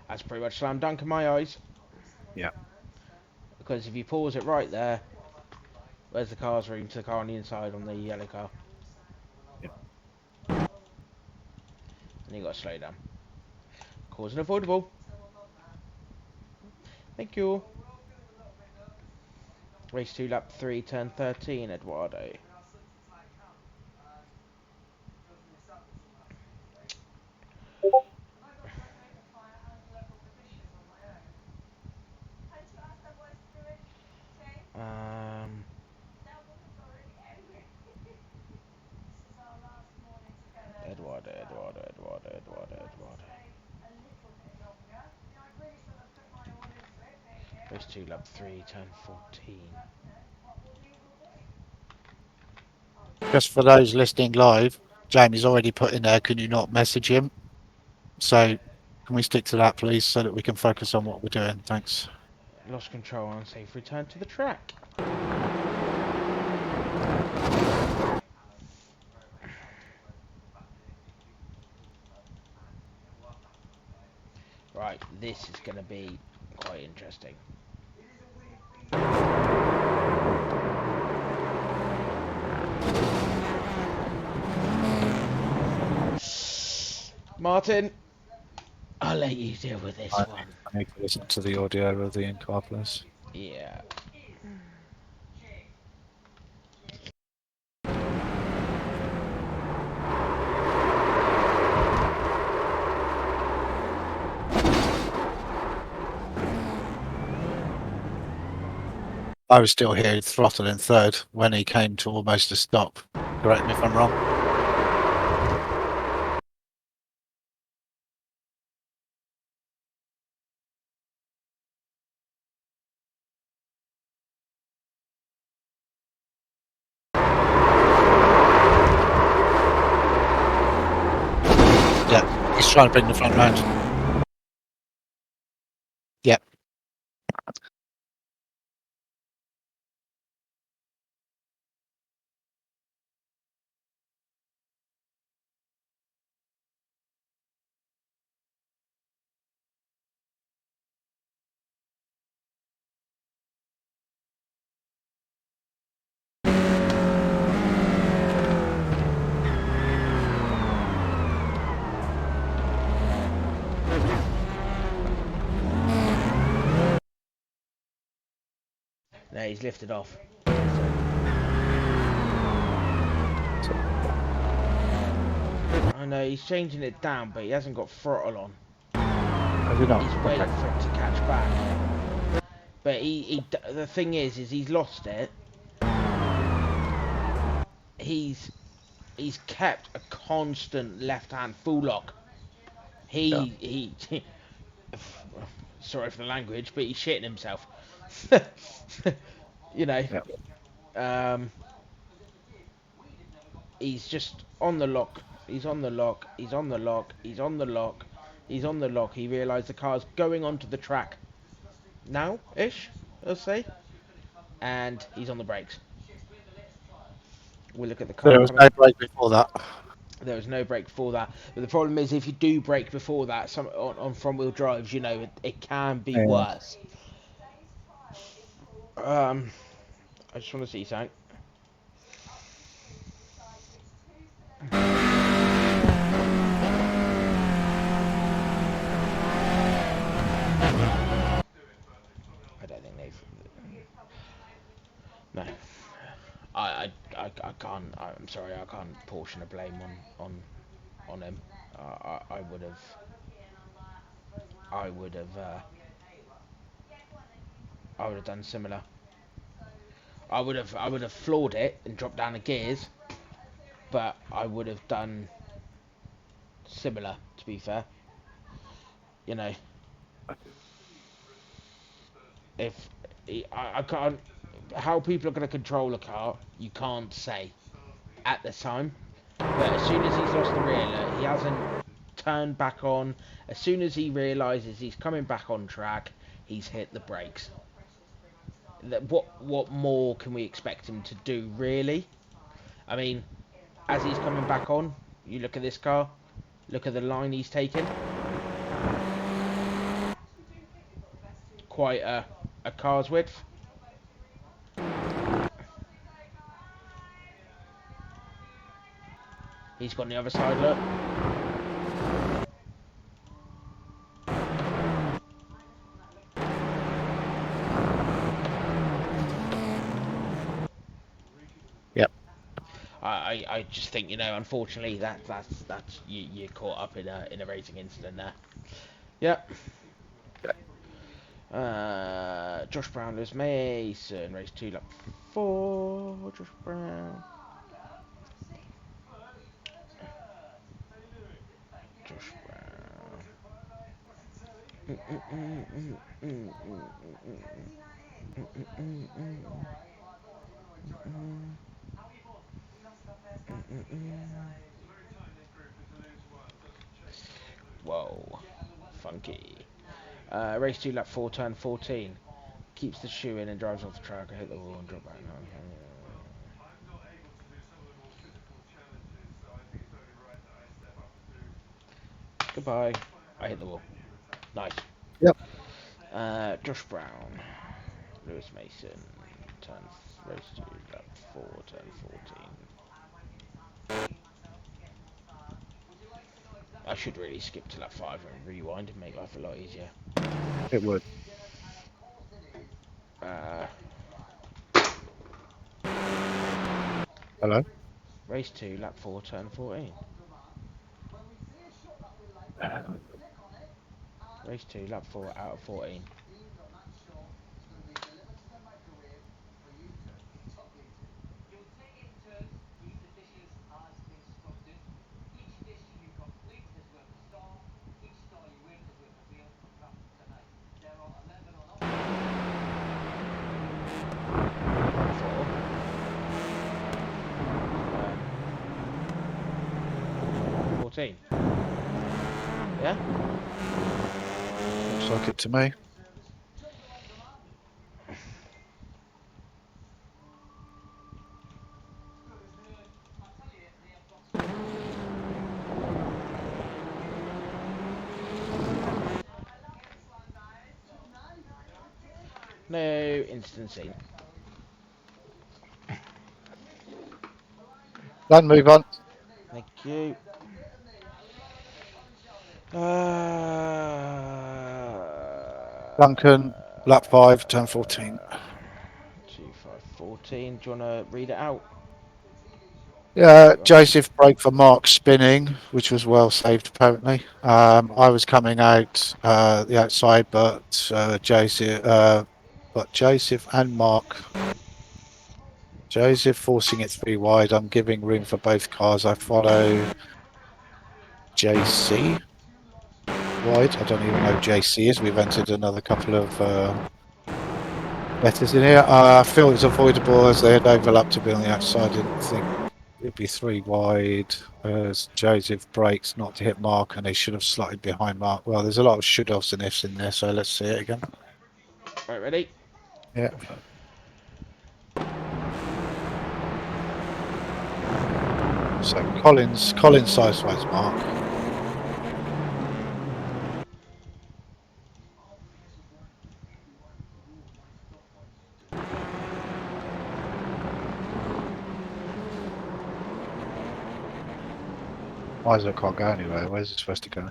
That's pretty much slam dunk in my eyes. Yeah. Because if you pause it right there, where's the car's room to the car on the inside on the yellow car? Yeah. And you got to slow down. Cause unavoidable. Thank you. Race 2, lap 3, turn 13, Eduardo. Um, Eduardo. Race 2, lap 3, turn 14. Just for those listening live, Jamie's already put in there, can you not message him? So can we stick to that, please, so that we can focus on what we're doing? Thanks. Lost control and safe return to the track. Right, this is going to be quite interesting. Martin, I'll let you deal with this one. I need to listen to the audio of the in-car, please. Yeah. I was still here throttling third when he came to almost a stop. Correct me if I'm wrong. Yeah, he's trying to bring the front round. Yep. No, he's lifted off. I know, he's changing it down, but he hasn't got throttle on. Have you not? He's waiting for it to catch back. But the thing is he's lost it. He's kept a constant left-hand full lock. He sorry for the language, but he's shitting himself. You know, Yeah. um, he's just on the lock. He's on the lock. He's on the lock. He's on the lock. He's on the lock. He realised the car's going onto the track now-ish, let's say, and he's on the brakes. We look at the car There was coming. no break before that. There was no brake before that, but the problem is if you do brake before that, some on front wheel drives, you know, it can be Yeah. worse. I just want to see something. I don't think they've. No, I can't. I'm sorry, I can't portion a blame on him. I would have. I would have. I would have done similar. I would have floored it and dropped down the gears, but I would have done similar. To be fair, you know, if I can't, how people are going to control a car, you can't say at the time. But as soon as he's lost the rear alert, he hasn't turned back on. As soon as he realises he's coming back on track, he's hit the brakes. What more can we expect him to do, really? I mean, as he's coming back on, you look at this car, look at the line he's taken. Quite a car's width. He's got on the other side, look. Yep. I just think, you know, unfortunately that's you're caught up in a racing incident there. Yep. Josh Brown, Lewis Mason, race 2, lap 4. Josh Brown. Josh Brown. Whoa, funky. Race 2, lap 4, turn 14. Keeps the shoe in and drives off the track. I hit the wall and drop back. Goodbye. I hit the wall. Nice. Yep. Josh Brown. Lewis Mason. Turn race 2, lap 4, turn 14. I should really skip to lap 5 and rewind and make life a lot easier. It would. Hello. Race 2, lap 4, turn 14. Race 2, lap 4, out of 14. Lap 4. 14. Yeah? Looks like it to me. No instant scene. Then move on. Thank you. Duncan, lap 5, turn 14. 2514. Do you want to read it out? Yeah, Joseph brake for Mark spinning, which was well saved apparently. I was coming out the outside, but Joseph and Mark. Joseph forcing it 3 wide. I'm giving room for both cars. I follow JC wide. I don't even know who JC is. We've entered another couple of letters in here. I feel it's avoidable as they had overlapped to be on the outside. I didn't think it'd be 3 wide as Joseph brakes not to hit Mark, and they should have slotted behind Mark. Well, there's a lot of should-haves and ifs in there, so let's see it again. Right, ready? Yeah. So Collins sidewise Mark. Isaac can't go anywhere. Where's it supposed to go?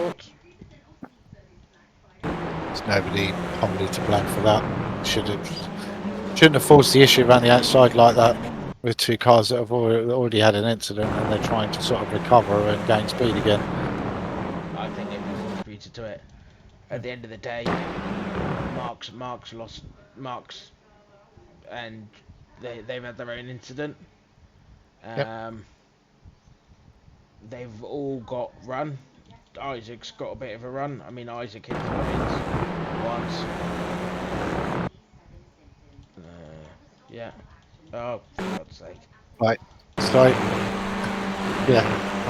Thoughts? There's nobody wholly to blame for that. Shouldn't have forced the issue around the outside like that with two cars that have already had an incident and they're trying to sort of recover and gain speed again. I think they've contributed to it. At the end of the day, Mark's lost Mark's, and they've had their own incident. Yep. They've all got run. Isaac's got a bit of a run. I mean, Isaac hit the points once. Yeah. Oh, for God's sake. Right. So, yeah.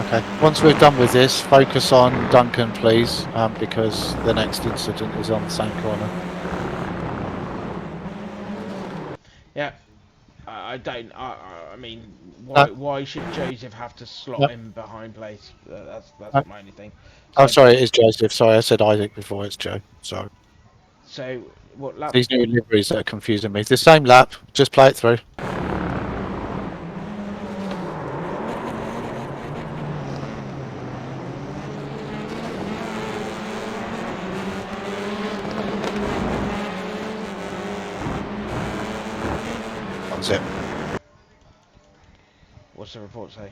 Okay. Once we're done with this, focus on Duncan, please, because the next incident is on the same corner. Yeah. I don't. I mean, why should Joseph have to slot him behind place? That's my only thing. So, Oh, sorry, it is Joseph. Sorry, I said Isaac before. It's Joe. Sorry. So what lap? These new liveries that are confusing me. It's the same lap. Just play it through. That's it. What's the report say?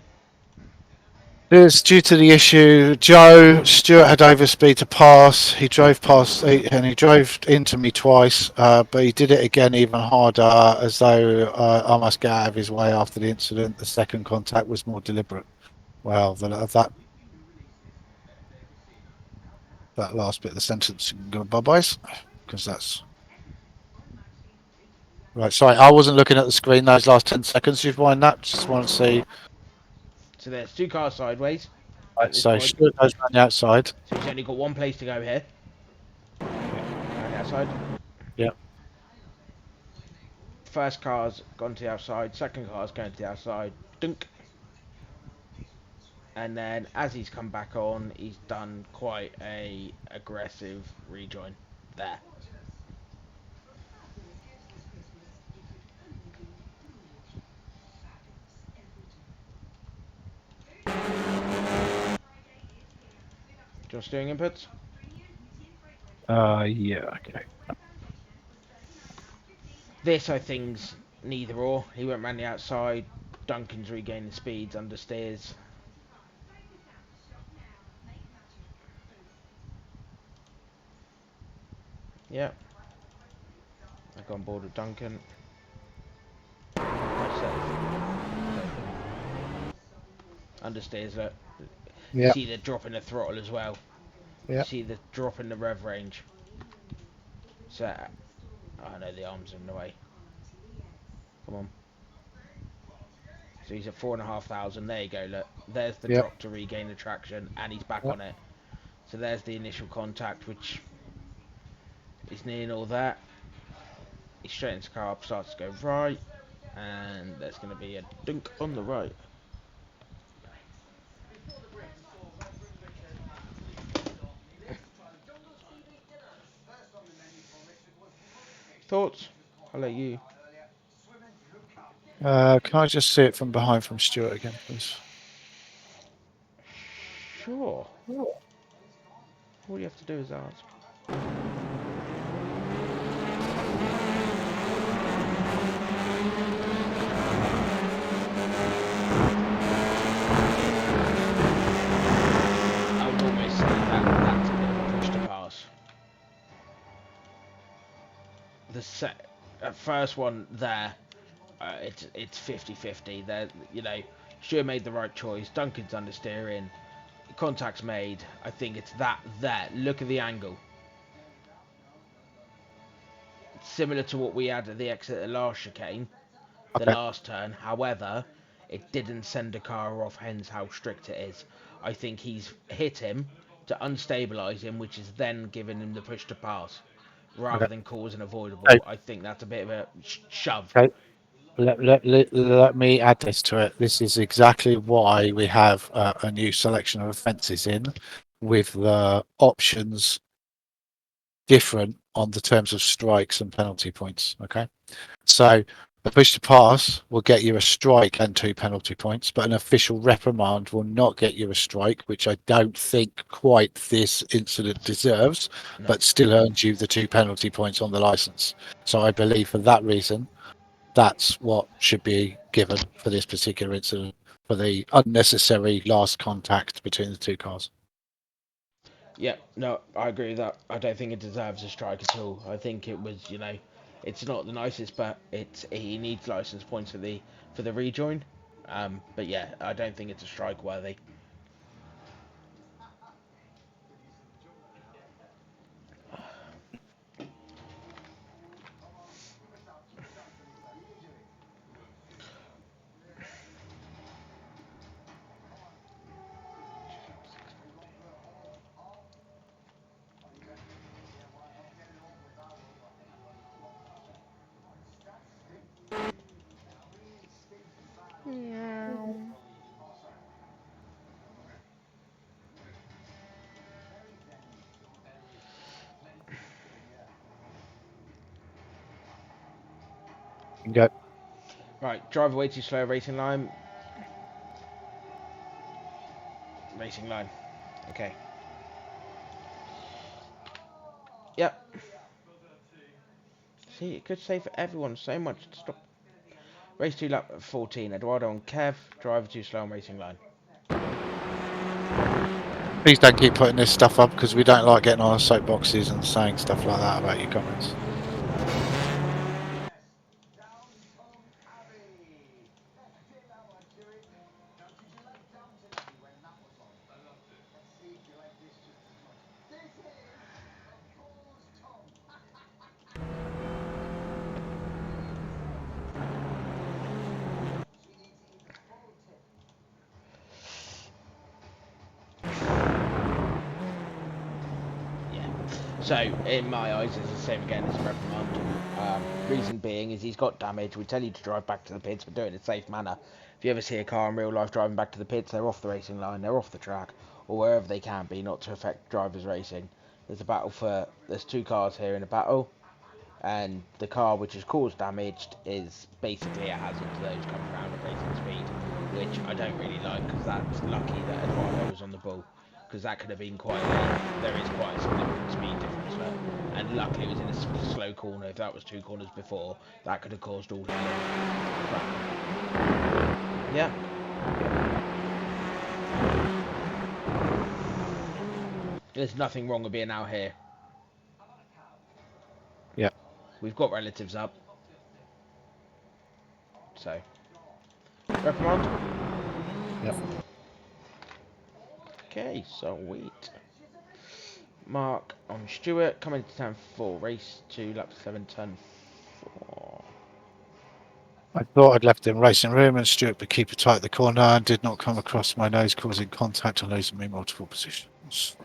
It's due to the issue. Stuart had overspeed to pass. He drove past and he drove into me twice, but he did it again even harder, as though I must get out of his way after the incident. The second contact was more deliberate. Well, that last bit of the sentence, you can go bye-byes, because that's right. Sorry, I wasn't looking at the screen those last 10 seconds. You find that? Just want to see. So there's two cars sideways. Right, so Stuart goes around the outside. So he's only got one place to go here. Around the outside. Yep. First car's gone to the outside. Second car's going to the outside. Dunk. And then as he's come back on, he's done quite a aggressive rejoin there. Just doing inputs. Yeah. Okay. This, I think's neither or. He went round the outside. Duncan's regaining speeds, understeers. Yep. I got on board with Duncan. Understeers, look. Yeah. See the drop in the throttle as well. Yeah. See the drop in the rev range. So, I know the arms are in the way. Come on. So he's at 4,500. There you go. Look, there's the drop to regain the traction, and he's back on it. So there's the initial contact, which is near all that. He straightens the car up, starts to go right, and there's going to be a dunk on the right. Thoughts? I'll let you. Can I just see it from behind from Stuart again, please? Sure. All you have to do is ask. I would almost say that's a bit of a push to pass. The first one there, it's 50-50. There, you know, Stuart made the right choice. Duncan's understeering. Contact's made. I think it's that there. Look at the angle. It's similar to what we had at the exit of the last chicane, the last turn. However, it didn't send a car off, hence how strict it is. I think he's hit him to unstabilise him, which is then giving him the push to pass, rather than cause an avoidable. I think that's a bit of a shove. Okay. Let me add this to it. This is exactly why we have a new selection of offences in, with the options different on the terms of strikes and penalty points. Okay, so A push to pass will get you a strike and 2 penalty points, but an official reprimand will not get you a strike, which I don't think quite this incident deserves, No. but still earns you the 2 penalty points on the license. So I believe for that reason, that's what should be given for this particular incident, for the unnecessary last contact between the two cars. Yeah, no, I agree with that. I don't think it deserves a strike at all. I think it was, it's not the nicest, but he needs license points for the rejoin. But yeah, I don't think it's a strike worthy. You can go. Right, drive way too slow, racing line. Racing line. Okay. Yep. See, it could save everyone so much to stop. Race 2 lap 14, Eduardo and Kev, driver too slow on racing line. Please don't keep putting this stuff up because we don't like getting on our soapboxes and saying stuff like that about your comments. Yeah. So, in my eyes, it's the same again as a reprimand. Reason being is he's got damage. We tell you to drive back to the pits, but do it in a safe manner. If you ever see a car in real life driving back to the pits, they're off the racing line, they're off the track, or wherever they can be, not to affect drivers racing. There's two cars here in a battle, and the car which is caused damaged is basically a hazard to those coming around at racing speed, which I don't really like because that's lucky that Eduardo was on the ball, because that could have been there is quite a significant speed difference there, and luckily it was in a slow corner. If that was two corners before, that could have caused all hell and crap. Yeah. There's nothing wrong with being out here. Yeah. We've got relatives up. So. Reprimand? Yep. Okay, so wait. Mark on Stewart, coming to turn 4, race 2, lap 7, turn 4. I thought I'd left him racing room and Stuart would keep it tight at the corner and did not come across my nose, causing contact and losing me multiple positions.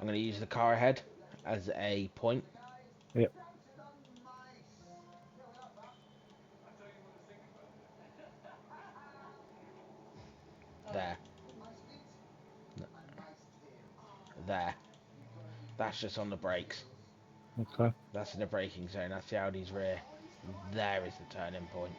I'm going to use the car ahead as a point. Yep. There. There. That's just on the brakes. Okay. That's in the braking zone. That's the Audi's rear. There is the turning point.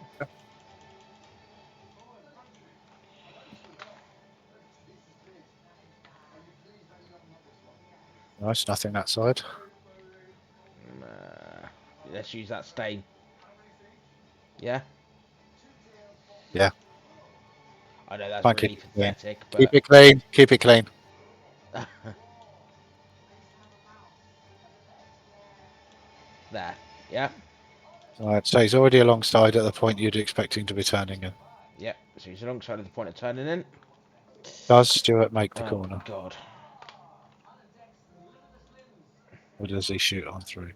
Nice, nothing that side. Let's use that stain. Yeah? Yeah. I know that's Can't really keep it clean. pathetic, Keep but... it clean. Keep it clean. There. Yeah? Right, so he's already alongside at the point you'd expect him to be turning in. Yep. So he's alongside of the point of turning in. Does Stuart make the Oh, corner? God. Or does he shoot on through?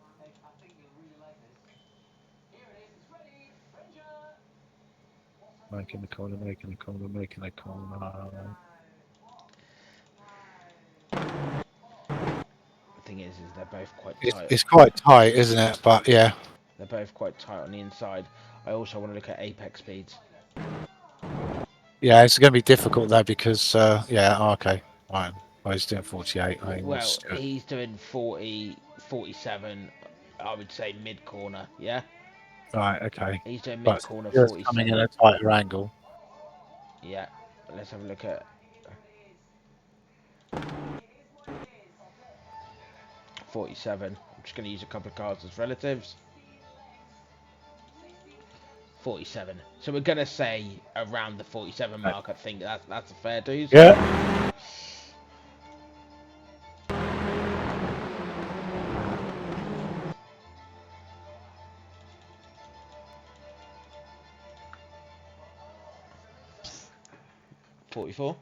Making the corner, making the corner, making the corner. I think thing is they're both quite It's, tight. it's quite tight, isn't it? But yeah. They're both quite tight on the inside. I also want to look at apex speeds. Yeah, it's going to be difficult though because, yeah, okay. Right. Well, he's doing 48. I Well, was, he's doing 40, 47. I would say mid corner. Yeah, right, okay. he's doing mid But corner just coming in 47. a tighter angle. Yeah, let's have a look at 47. I'm just going to use a couple of cards as relatives. 47. So we're going to say around the 47 Okay. mark. I think that's a fair dues. Yeah. 44.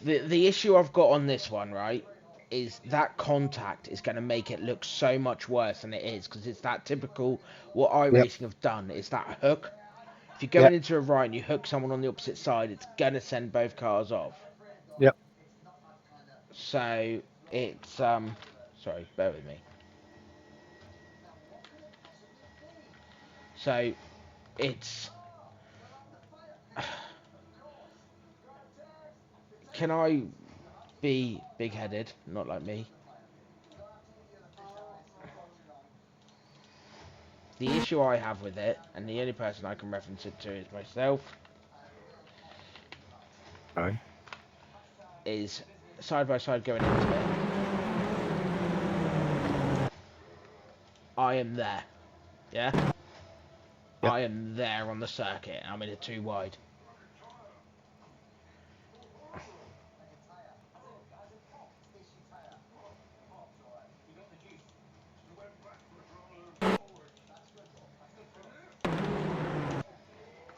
The issue I've got on this one, right, is that contact is going to make it look so much worse than it is because it's that typical what Yep. iRacing have done. It's that hook. If you're going Yep. into a right and you hook someone on the opposite side, it's going to send both cars off. Yep. So it's sorry, bear with me. So it's can I be big-headed, not like me? The issue I have with it, and the only person I can reference it to is myself, Okay. is side by side going into it. I am there, yeah? Yep. I am there on the circuit. I'm in a two wide.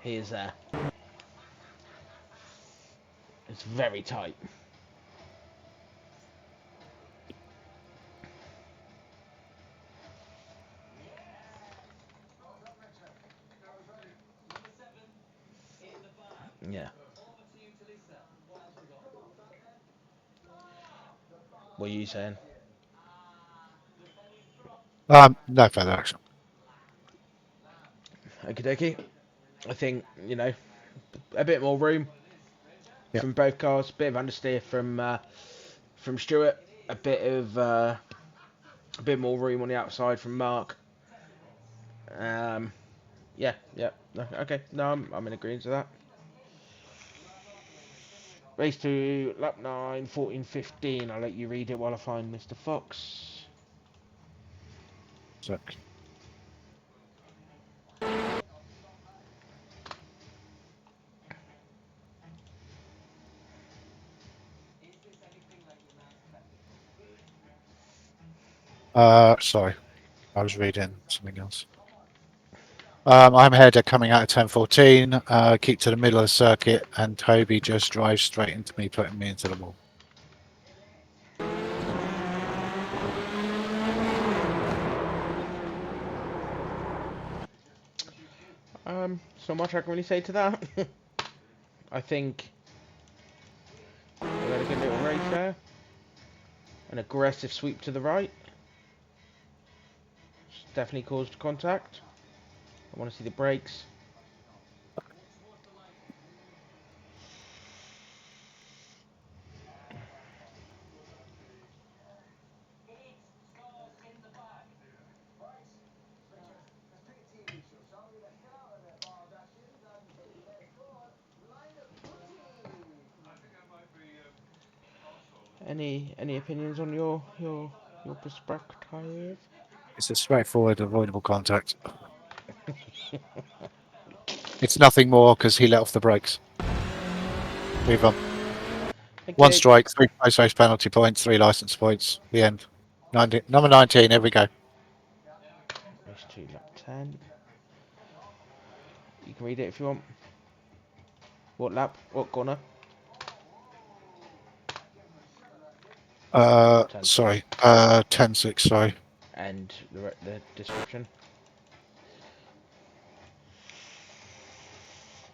He is there. It's very tight. Yeah. What are you saying? No further action. Okie dokie. I think, a bit more room Yep. from both cars. Bit of understeer from Stewart. A bit more room on the outside from Mark. Yeah, yeah. Okay, no, I'm in agreement to that. Race to lap 9, 14, 15. I'll let you read it while I find Mr. Fox. So, sorry. I was reading something else. I'm ahead coming out of 10:14. Keep to the middle of the circuit, and Toby just drives straight into me, putting me into the wall. So much I can really say to that. I think we had a good little race there. An aggressive sweep to the right. Definitely caused contact. I want to see the brakes. Any opinions on your perspective? It's a straightforward, avoidable contact. It's nothing more because he let off the brakes. Move on. One Okay. strike, 3 post-race penalty points, 3 license points. The end. Number 19, here we go. Race 2, lap 10. You can read it if you want. What lap? What corner? 10-6. Sorry. 10-6, sorry. And the description.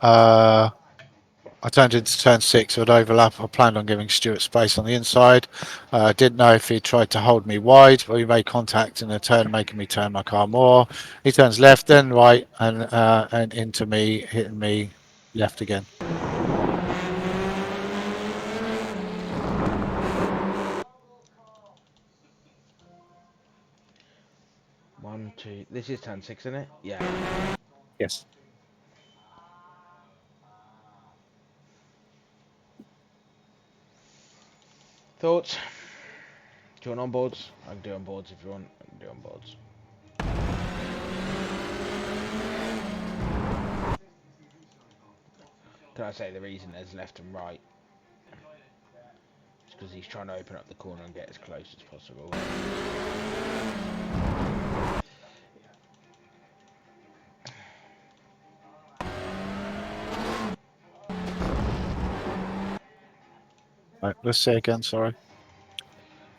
I turned into turn 6, it would overlap. I planned on giving Stuart space on the inside. Didn't know if he tried to hold me wide, but we made contact in a turn, making me turn my car more. He turns left, then right, and into me, hitting me left again. One, two. This is 10-6, isn't it? Yeah. Yes. Thoughts? Do you want on boards? I can do on boards if you want. I can do on boards. Can I say the reason there's left and right? It's because he's trying to open up the corner and get as close as possible. Right, let's see again, sorry.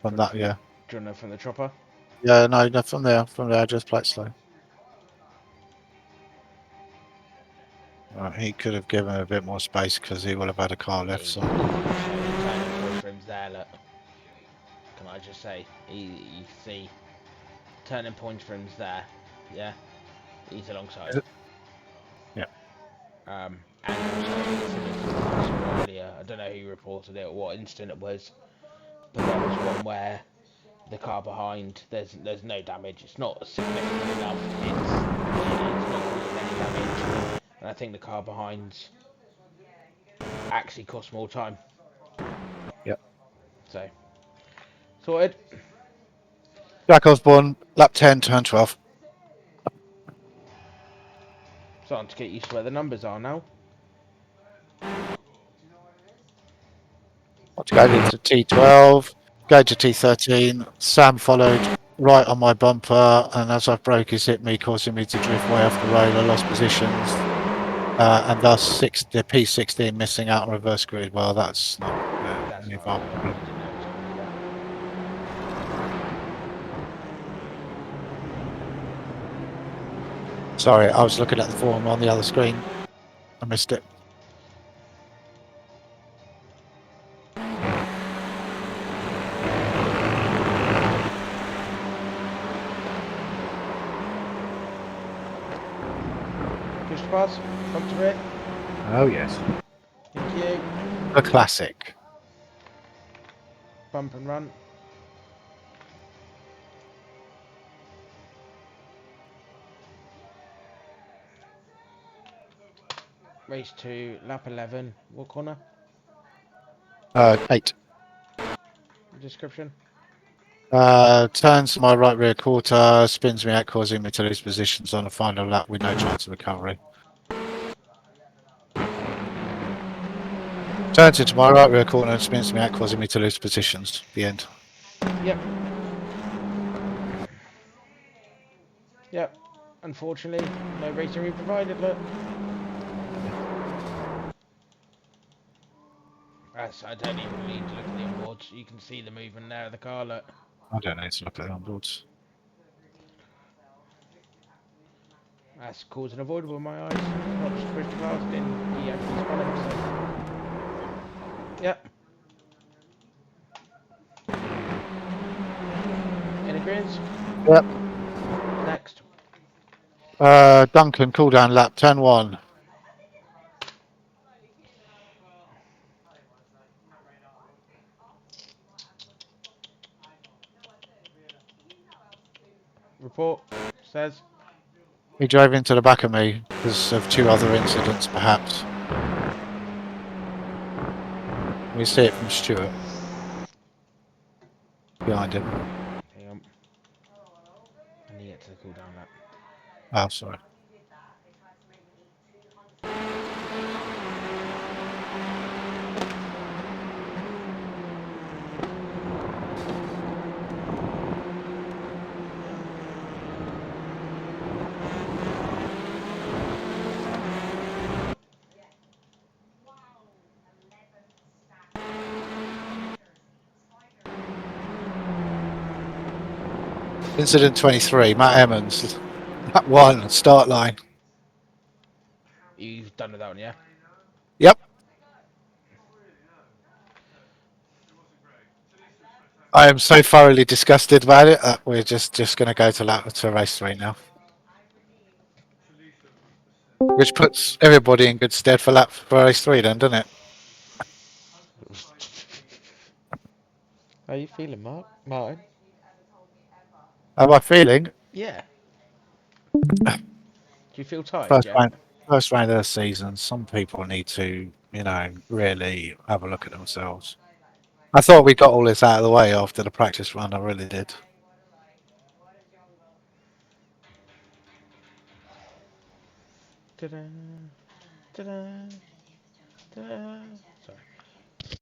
From that, yeah. Do you want to know from the chopper? Yeah, no, from there, just play it slow. Right, he could have given a bit more space because he will have had a car left, so. Turning point for him there, look. Can I just say, you see, turning point for him's there, yeah? He's alongside. Yeah. And also, the incident I saw earlier, I don't know who reported it or what instant it was, but there was one where the car behind, there's no damage. It's not significant enough. It's not causing any damage. And I think the car behind actually cost more time. Yep. So, sorted. Jack Osborne, lap 10, turn 12. Starting to get used to where the numbers are now. Want to go into T12, go to T13. Sam followed right on my bumper, and as I broke, he's hit me, causing me to drift way off the road. I lost positions, and thus the P16 missing out on reverse grid. Well, that's not That's any not of our I problem. didn't know it was gonna be that. Sorry, I was looking at the form on the other screen. I missed it. Push to pass. Front to rear. Oh, yes. Thank you. A classic. Bump and run. Race to lap 11. What corner? 8. Description. Turns to my right rear quarter, spins me out, causing me to lose positions on the final lap with no chance of recovery. Turns into my right rear corner and spins me out, causing me to lose positions. The end. Yep. Yep. Unfortunately, no racing we provided, look. I don't even need to look at the onboards. You can see the movement there of the car, look. I don't need to look at the onboards. That's cause and avoidable in my eyes. Not just push the past in, he actually spun him, so. Yep. In agreement? Yep. Next. Duncan, cool down lap 10-1. Report says. He drove into the back of me because of 2 other incidents, perhaps. We see it from Stuart. Behind him. Hang on. I need to get to the cool down lap. Oh, sorry. Incident 23, Matt Emmons, lap 1, start line. You've done with that one, yeah? Yep. I am so thoroughly disgusted about it that we're just going to go to race 3 now. Which puts everybody in good stead for race 3 then, doesn't it? How are you feeling, Martin? How am I feeling? Yeah. Do you feel tired, First yeah? round, first round of the season, some people need to, really have a look at themselves. I thought we got all this out of the way after the practice run. I really did. Ta-da, ta-da, ta-da. Sorry.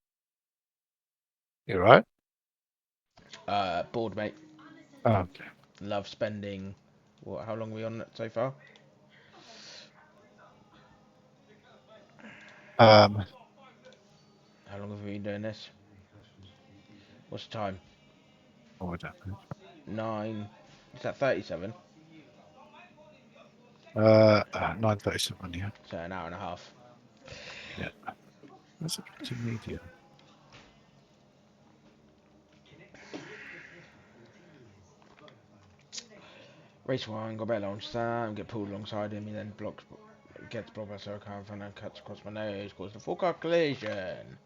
You right? Bored, mate. Oh, okay. Love spending. What? How long are we on it so far? Um, How long have we been doing this? What's the time? oh, I don't know. 9. Is that 37? 9:37. Yeah, So an hour and a half. yeah. That's a pretty medium. Race 1, got a bit launch time, get pulled alongside him, he then gets blocked by Sarah car in front and cuts across my nose, causes a full car collision.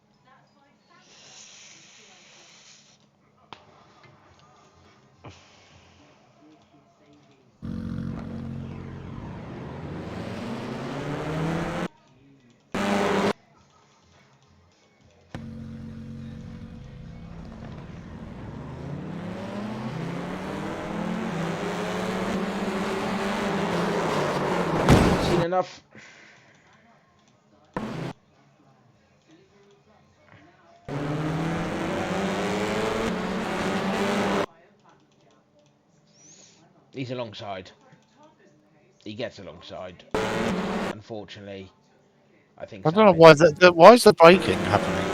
Seen enough. He's alongside. He gets alongside. Unfortunately, I think I don't know something. why why is the braking happening?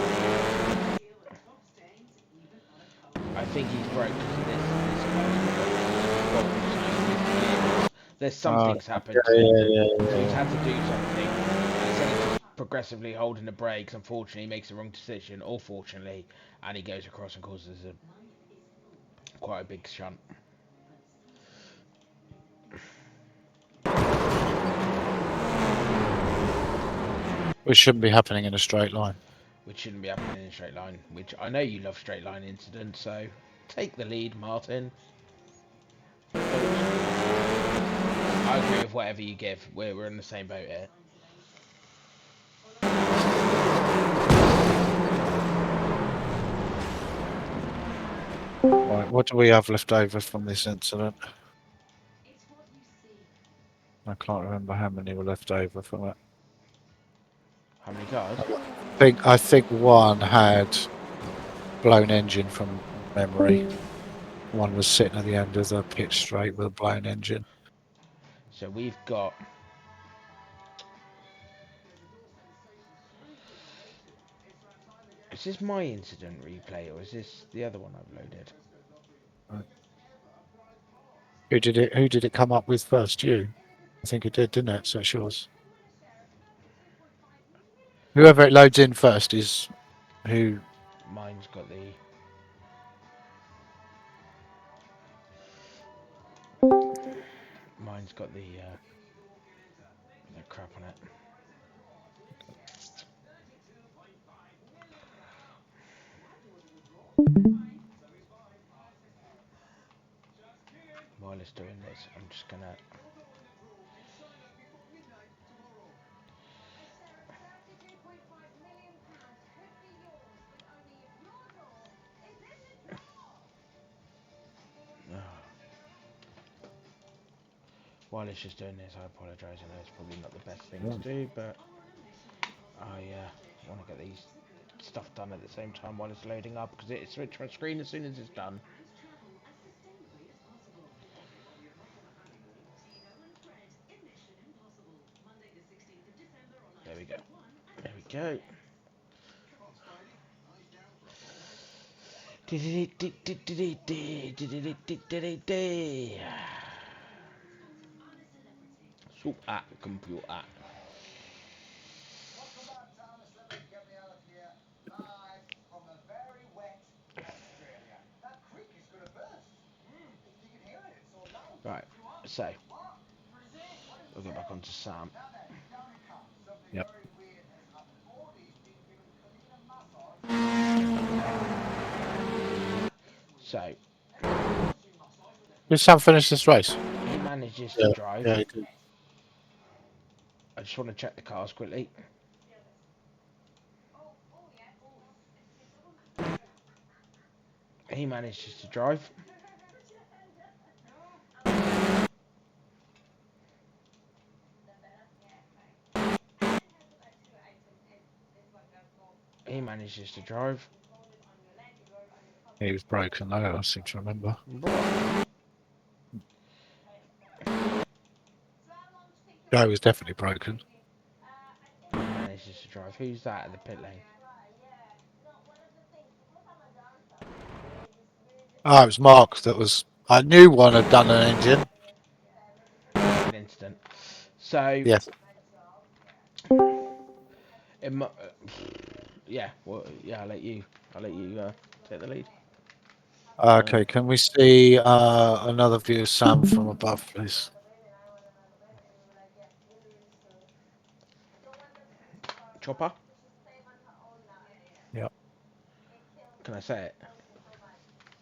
I think he's broke because of this car's got fault. So there's Uh, something's happened to yeah, him. yeah, yeah, So he's yeah. had to do something. Instead of just progressively holding the brakes, unfortunately, he makes the wrong decision, or fortunately, and he goes across and causes quite a big shunt. Which shouldn't be happening in a straight line. Which shouldn't be happening in a straight line. Which I know you love straight line incidents, so take the lead, Martin. I agree with whatever you give. We're in the same boat here. Right, what do we have left over from this incident? I can't remember how many were left over from it. How many cars? I think one had blown engine from memory. One was sitting at the end of the pitch straight with a blown engine. So we've got. Is this my incident replay or is this the other one I've loaded? Right. Who did it come up with first? You? I think it did, didn't it? So it's yours. Whoever it loads in first is who. Mine's got the. Mine's got the crap on it. While it's doing this, I'm just gonna. While it's just doing this, I apologise. I know it's probably not the best thing to do, but I want to get these stuff done at the same time while it's loading up because it switches my screen as soon as it's done. There we go. There we go. Super computer. Right, so we'll get back onto Sam. Yep. So Did Sam finish this race? he manages to Yeah. drive. Yeah, he did. I just want to check the cars quickly. He manages to drive. He manages to drive. He was broken though, I seem to remember. Joe was definitely broken. He manages to drive. Who's that at the pit lane? Oh, it was Mark that was. I knew one had done an engine. An incident. So Yes. yeah, well, yeah. I'll let you take the lead. Okay, can we see another view of Sam from above, please? Chopper. Yep. Can I say it?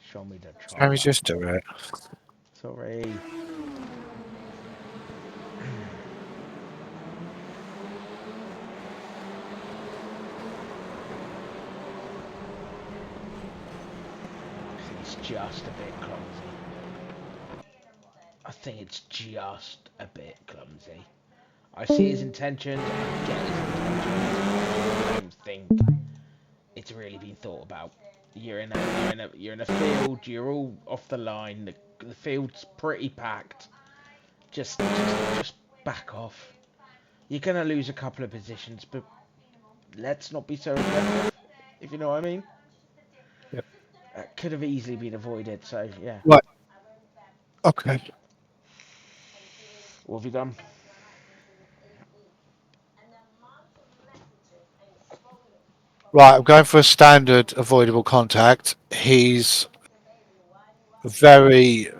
Show me the chopper. Can we just do it? Sorry. It's just a bit clumsy. I think it's just a bit clumsy. I see his intentions. I get his intentions. I don't think it's really been thought about. You're in a field. You're all off the line. The field's pretty packed. Just back off. You're gonna lose a couple of positions, but let's not be so aggressive. If you know what I mean. Yep. That could have easily been avoided. So yeah. Right. Okay. What have you done? Right, I'm going for a standard avoidable contact. He's very.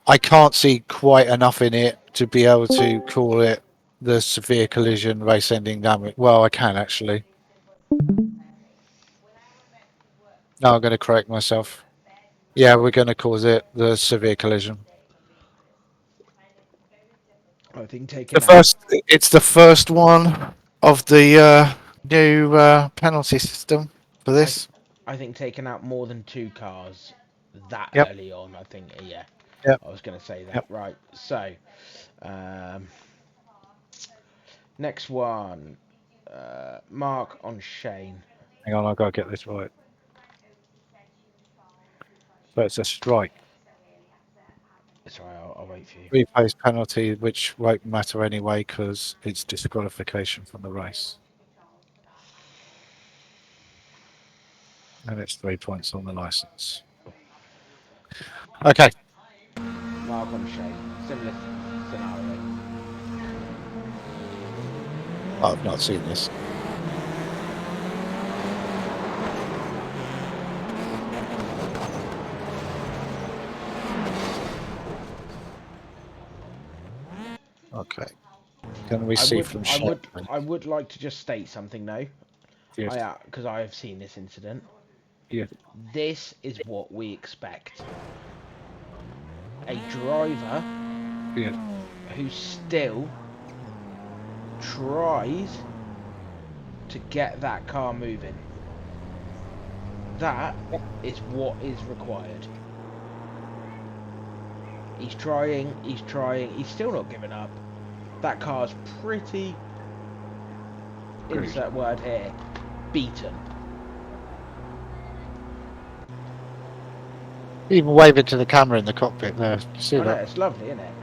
I can't see quite enough in it to be able to call it the severe collision race ending damage. Well, I can actually. No, I'm going to correct myself. Yeah, we're going to cause it the severe collision. I think taking The out. first, it's the first one of the new penalty system for this. I think taking out more than two cars that Yep. early on. I think yeah. Yep. I was going to say that. Yep. Right. So, next one. Mark on Shane. Hang on, I've got to get this right. So it's a strike. Sorry, I'll wait for you. Replays penalty, which won't matter anyway because it's disqualification from the race. And it's 3 points on the license. Okay. Mark on Shane. Similar scenario. I've not seen this. Okay. Can we see from Shane? I would like to just state something though. Yes. Because I have seen this incident. Yeah. This is what we expect. A driver Yeah. who still tries to get that car moving. That is what is required. He's trying, he's still not giving up. That car's pretty, insert word here, beaten. Even waving to the camera in the cockpit there. You see I know, that? it's lovely, isn't it?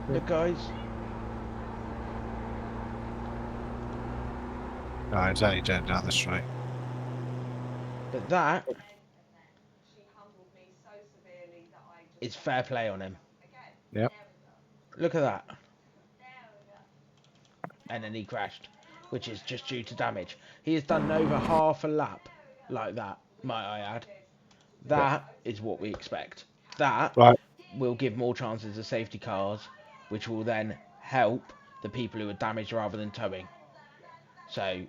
Look, guys. No, it's only down the straight. But that is fair play on him. Yep. Look at that. And then he crashed, which is just due to damage. He has done over half a lap like that, might I add. Yep. That is what we expect. That Right. will give more chances of safety cars, which will then help the people who are damaged rather than towing. So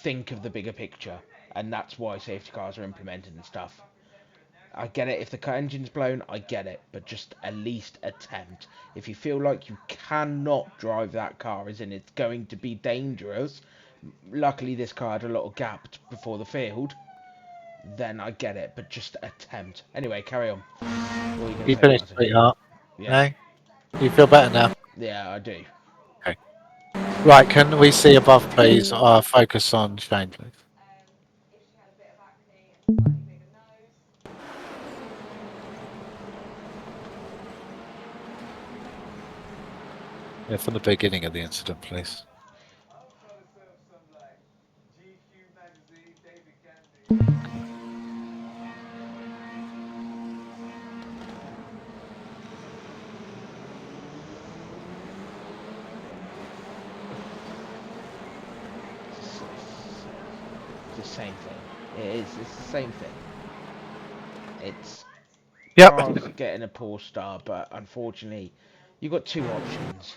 think of the bigger picture, and that's why safety cars are implemented and stuff. I get it if the engine's blown, I get it, but just at least attempt. If you feel like you cannot drive that car, as in it's going to be dangerous, luckily this car had a lot of gap before the field, then I get it, but just attempt. Anyway, carry on. What were you going to You say, finished, Martin? sweetheart. Yeah, No? You feel better now? yeah, I do. Okay. Right, can we see above, please? Focus on Shane, please. Yeah, from the beginning of the incident, please. It's the same thing. It is. It's the same thing. It's Yep. cars getting a poor start, but unfortunately, you've got two options.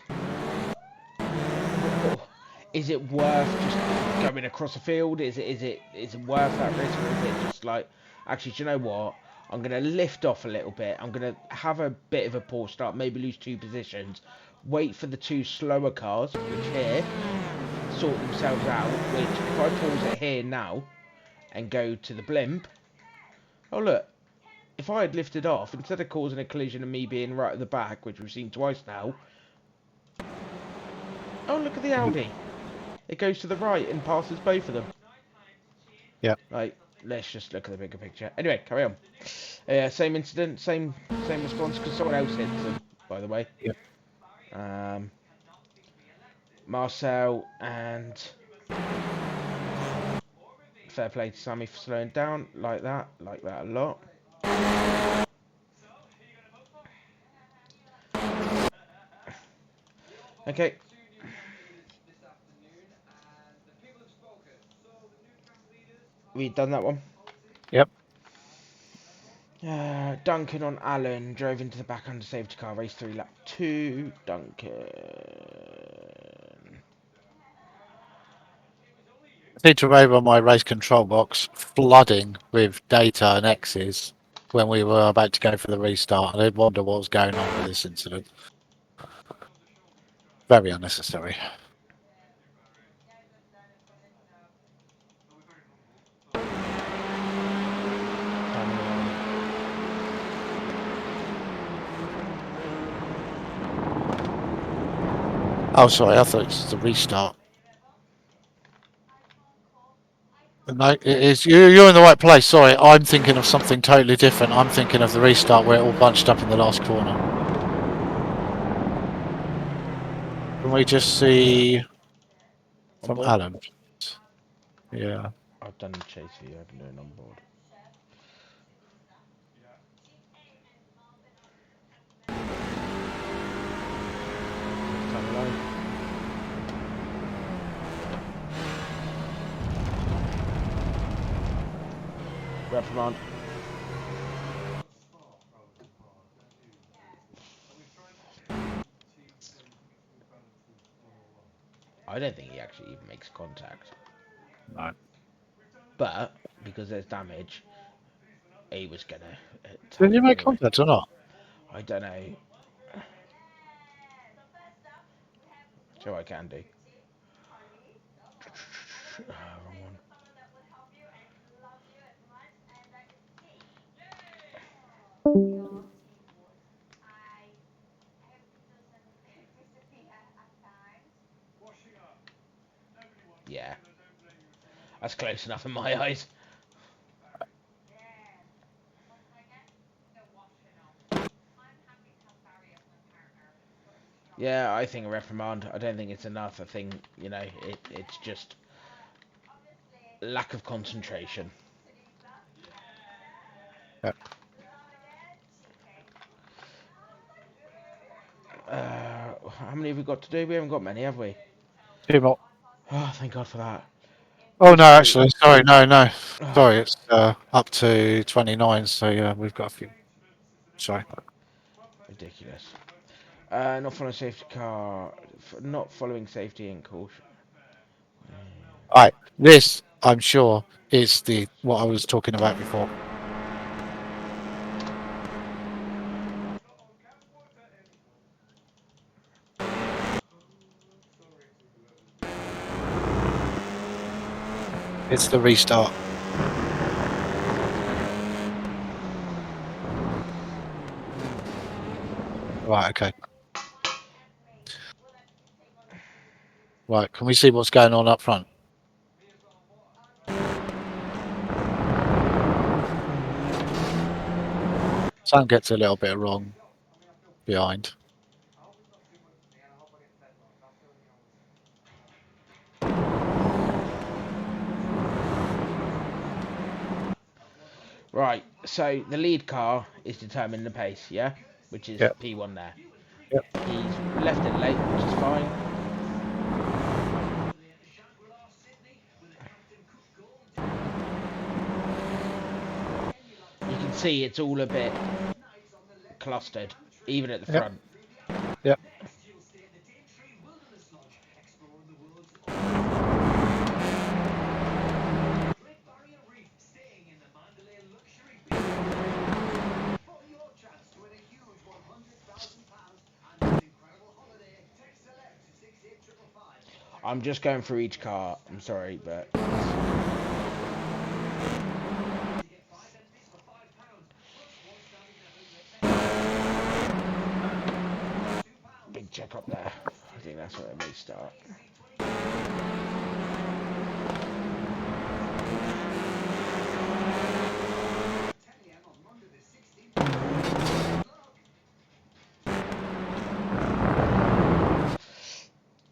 Is it worth just going across the field? Is it worth that risk, or is it just like, actually, do you know what? I'm gonna lift off a little bit. I'm gonna have a bit of a poor start, maybe lose 2 positions. Wait for the two slower cars, which here sort themselves out. Which if I pause it here now and go to the blimp, oh look, if I had lifted off, instead of causing a collision and me being right at the back, which we've seen twice now, oh look at the Audi. It goes to the right and passes both of them. Yep. Like, let's just look at the bigger picture. Anyway, carry on. Same incident, same response, because someone else hit them, by the way. Yep. Marcel, and fair play to Sammy for slowing down like that a lot. Okay. We done that one. Yep. Duncan on Allen drove into the back under safety car, race 3, lap 2. Duncan. I need to over my race control box flooding with data and X's when we were about to go for the restart. I did wonder what was going on with this incident. Very unnecessary. Oh, sorry, I thought it was the restart. No, it is. You're in the right place. Sorry, I'm thinking of something totally different. I'm thinking of the restart where it all bunched up in the last corner. Can we just see from Alan? Yeah. I've done the chase for you, I haven't done on board. Time line. Reprimand. I don't think he actually even makes contact. No. But, because there's damage, he was going to Did tap you it make anyway. contact or not? I don't know. So I can do. Wrong one. Yeah. That's close enough in my eyes. Yeah, I think a reprimand. I don't think it's enough. I think, it's just lack of concentration. Yeah. how many have we got to do? We haven't got many, have we? 2 more. Oh, thank God for that. Oh no, So, actually, sorry, no. oh, Sorry, it's up to 29, so yeah, we've got a few. Sorry. ridiculous. Not following safety car. Not following safety and caution. Alright, this, I'm sure, is the what I was talking about before. It's the restart. Right, okay. Right, can we see what's going on up front? Sam gets a little bit wrong behind. Right, so the lead car is determining the pace, yeah? Which is Yep. P1 there. Yep. He's left it late, which is fine. You can see it's all a bit clustered, even at the Yep. front. Yep. I'm just going through each car. I'm sorry, but big check up there. I think that's where it may start.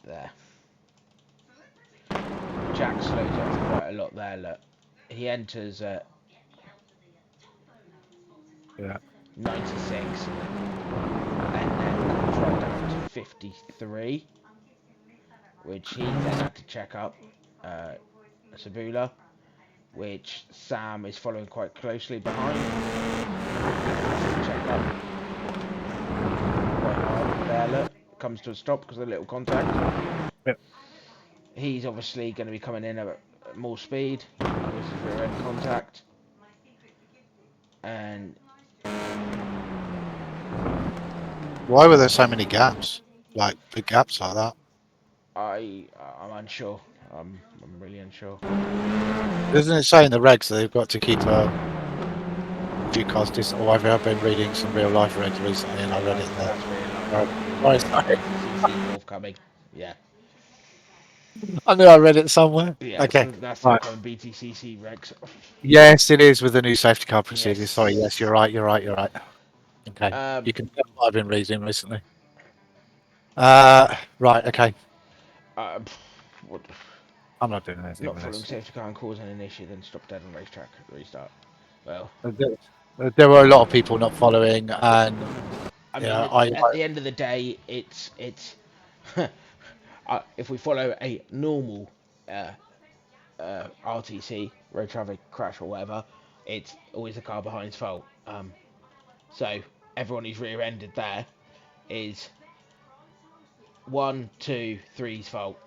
There. Jack slows up quite a lot there. Look, he enters at Yeah. 96 and then comes right down to 53, which he then had to check up Sabula, which Sam is following quite closely behind. Has to check up quite hard there. Look, comes to a stop because of the little contact. Yep. He's obviously going to be coming in at more speed with his rear end contact, and Why were there so many gaps? Like big gaps like that? I'm unsure. I'm really unsure. Doesn't it say in the regs that they've got to keep a few cars distant? Or I've been reading some real life regs recently and I read it there. Right, sorry. CC forthcoming. Yeah. I knew I read it somewhere. Yeah, Okay. so that's the Right. upcoming BTCC regs. Yes, it is with the new safety car procedures. Sorry, yes, Yes. you're right. Okay. Um, You can tell what I've been reading recently. Right, okay. uh, what, I'm not doing anything not with following this. safety car and causing an issue, then stop dead on racetrack. Restart. Well, There were a lot of people not following, and I mean, yeah, at the end of the day, it's if we follow a normal RTC road traffic crash or whatever, it's always the car behind's fault. So everyone who's rear-ended there is 1, 2, 3's fault.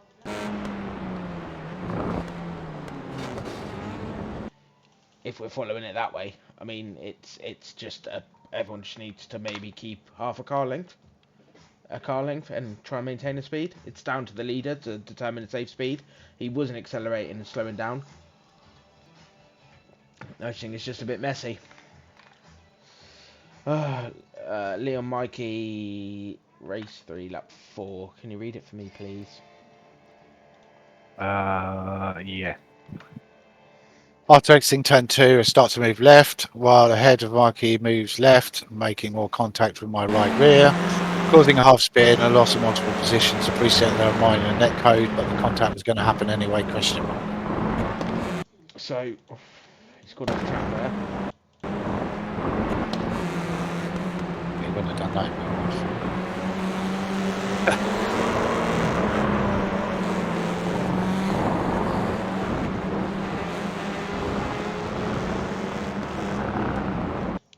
If we're following it that way, I mean, it's just everyone just needs to maybe keep half a car length, and try and maintain the speed. It's down to the leader to determine the safe speed. He wasn't accelerating and slowing down. I think it's just a bit messy. Leon Mikey, race 3, lap 4. Can you read it for me, please? yeah. After exiting turn 2, I start to move left, while the head of Marquis moves left, making more contact with my right rear, causing a half spin and a loss of multiple positions. Appreciate there are minor net code, but the contact was going to happen anyway, question mark. So, he's got a trap there. He wouldn't have done that.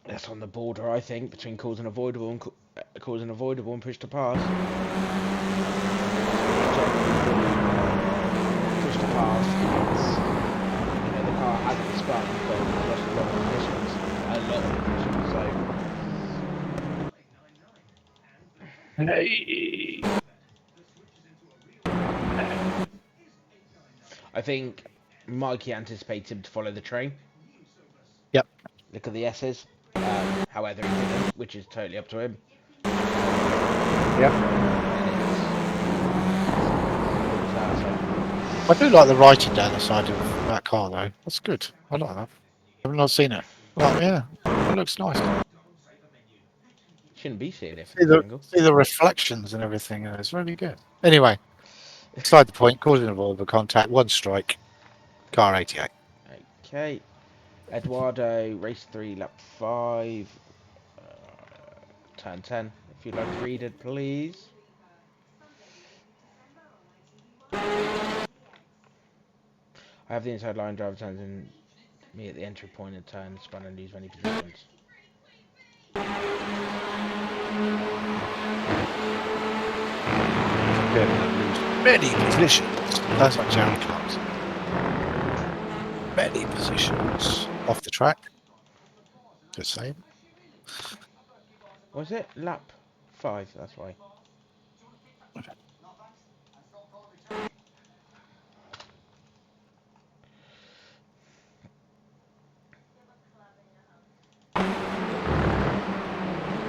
That's on the border, I think, between causing avoidable and causing avoidable and push to pass. Push to pass. The car hasn't spun, but it's lost a lot of positions. Hey. I think Mikey anticipates him to follow the train. Yep. Look at the S's. However, he didn't, which is totally up to him. Yep. So, I do like the writing down the side of that car, though. That's good. I like that. I've not seen it. Well, yeah, it looks nice. shouldn't be seeing it See from this angle. the reflections and everything. It's really good. Anyway, beside the point, causing avoidable contact, one strike, car 88. Okay. Eduardo, race 3, lap 5, turn 10. If you'd like to read it, please. I have the inside line, driver turns in me at the entry point and turn, spun and lose many positions. Many positions. That's like Jeremy Clark's. Many positions off the track. Just saying. Was it lap 5? That's why.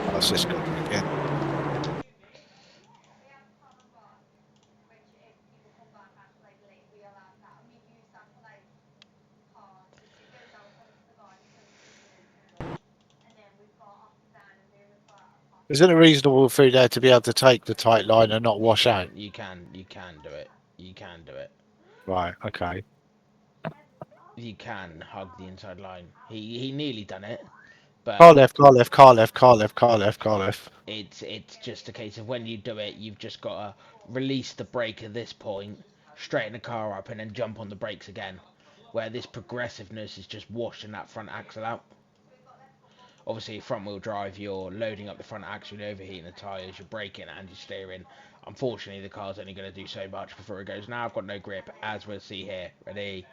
That's this guy again. Is it a reasonable through there to be able to take the tight line and not wash out? You can do it. You can do it. Right, okay. You can hug the inside line. He nearly done it, but Car left, car left, car left, car left, car left, car left. it's just a case of when you do it, you've just got to release the brake at this point, straighten the car up, and then jump on the brakes again. Where this progressiveness is just washing that front axle out. Obviously, front wheel drive, you're loading up the front axle, you're overheating the tyres, you're braking and you're steering. Unfortunately, the car's only going to do so much before it goes, now I've got no grip, as we'll see here. Ready?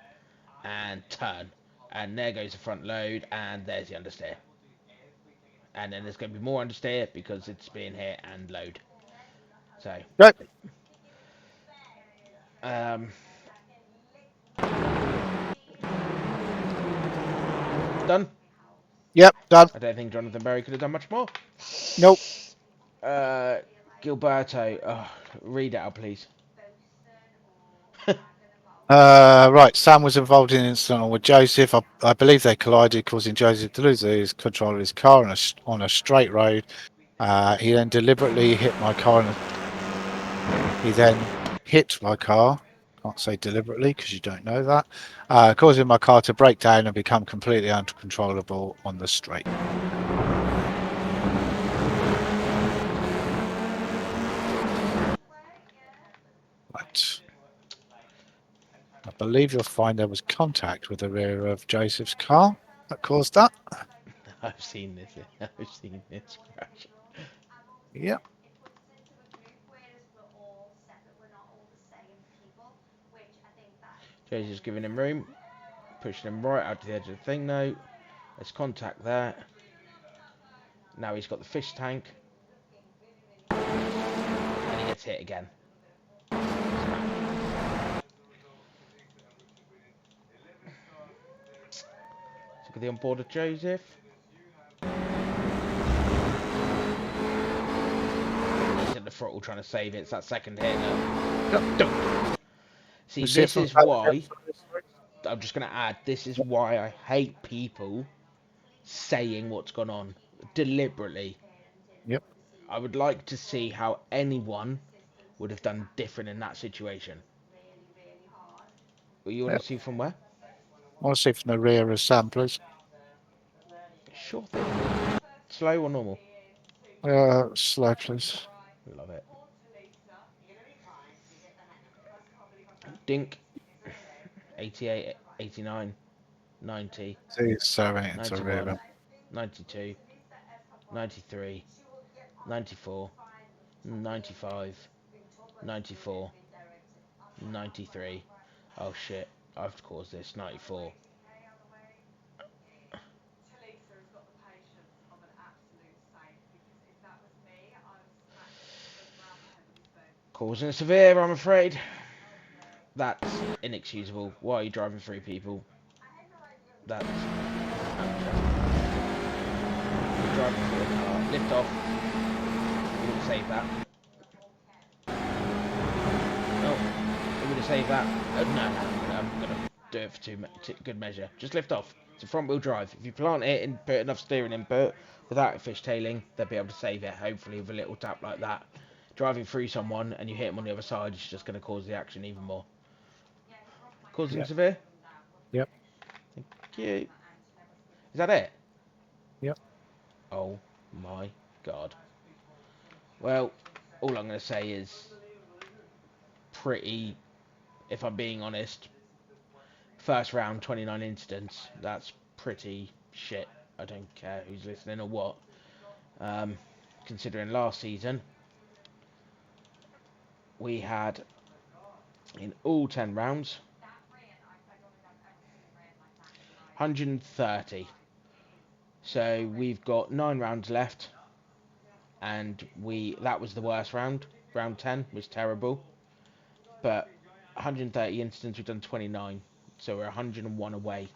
And turn. And there goes the front load, and there's the understeer. And then there's going to be more understeer because it's being hit and load. So. Yep. Done? Yep, done. I don't think Jonathan Berry could have done much more. Nope. Gilberto, read it out, please. Right, Sam was involved in an incident with Joseph. I believe they collided, causing Joseph to lose his control of his car on a straight road. He then deliberately hit my car. He then hit my car. Can't say deliberately because you don't know that. Causing my car to break down and become completely uncontrollable on the straight. Right. I believe you'll find there was contact with the rear of Joseph's car that caused that. I've seen this. I've seen this crash. Yep. Joseph's giving him room, pushing him right out to the edge of the thing now. There's contact there. Now he's got the fish tank. And he gets hit again. Look at the onboard of Joseph. He's at the throttle trying to save it. It's that second hit. See, this is why... I'm just going to add, this is why I hate people saying what's gone on deliberately. Yep. I would like to see how anyone would have done different in that situation. Well, you want to see from where? I want to see from the rear of Sam, please. Sure thing. Slow or normal? Slow, please. Love it. Dink, 88, 89, 90, These Serrating to rear 91, them. 92, 93, 94, 95, 94, 93. Oh shit, I've caused this. 94. Causing a severe, I'm afraid. That's inexcusable. Why are you driving through people? That's unacceptable. You're driving through a car. Lift off. You would have saved that. Oh, you would have saved that. No, I'm gonna do it for good measure. Just lift off. It's a front wheel drive. If you plant it and put enough steering input without it fishtailing, they'll be able to save it. Hopefully with a little tap like that. Driving through someone and you hit them on the other side, it's just going to cause the action even more. Causing Yep. severe? Yep. Thank you. Is that it? Yep. Oh my god. Well, all I'm going to say is pretty, if I'm being honest, first round 29 incidents, that's pretty shit. I don't care who's listening or what. Considering last season, we had in all 10 rounds 130. So we've got 9 rounds left, and that was the worst round. Round 10 was terrible, but 130 incidents, we've done 29, so we're 101 away,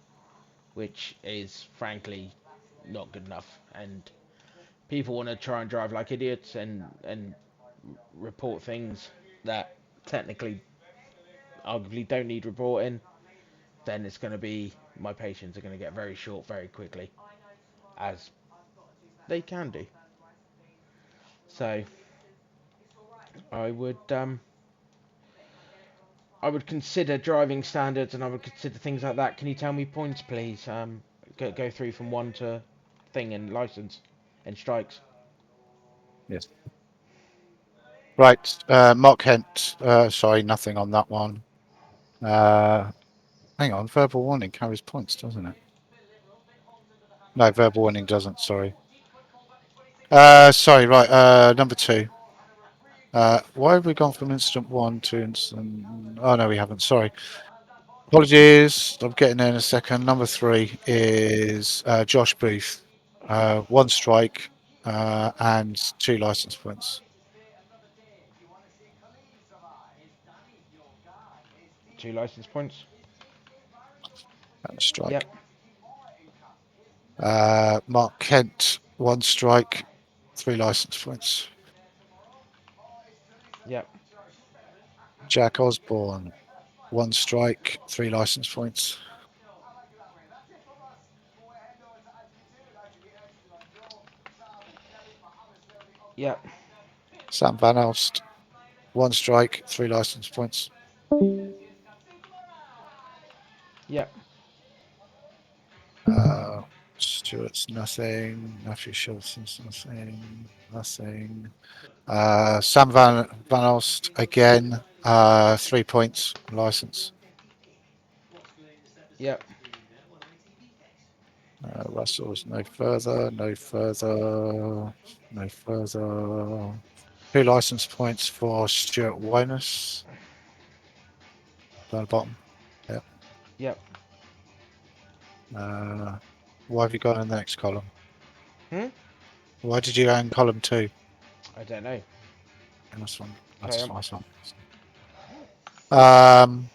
which is frankly not good enough. And people want to try and drive like idiots and report things that technically, arguably, don't need reporting. Then it's going to be, my patience are going to get very short very quickly, as they can do. So I would consider driving standards, and I would consider things like that. Can you tell me points, please? Go through from one to thing and license and strikes. Yes. Right. Mark Kent. Sorry, nothing on that one. Hang on. Verbal warning carries points, doesn't it? No, verbal warning doesn't. Sorry. Sorry. Right. Number 2. Why have we gone from incident 1 to incident? Oh no, we haven't. Sorry. Apologies. I'm getting there in a second. Number 3 is Josh Booth. 1 strike and 2 license points. 2 license points. And a strike. Yep. Mark Kent, 1 strike, 3 license points. Yep. Jack Osborne, 1 strike, 3 license points. Yep. Sam Van Elst, 1 strike, 3 license points. Yep. Stewart's nothing. Matthew Schultz's nothing. Sam Van Elst again, 3 points license. Yep. Russell's no further. 2 license points for Stuart Winus. Down the bottom. Yep. Yep. Why have you gone in the next column? Hmm? Why did you go in column 2? I don't know. That's one. Carry That's on. nice one.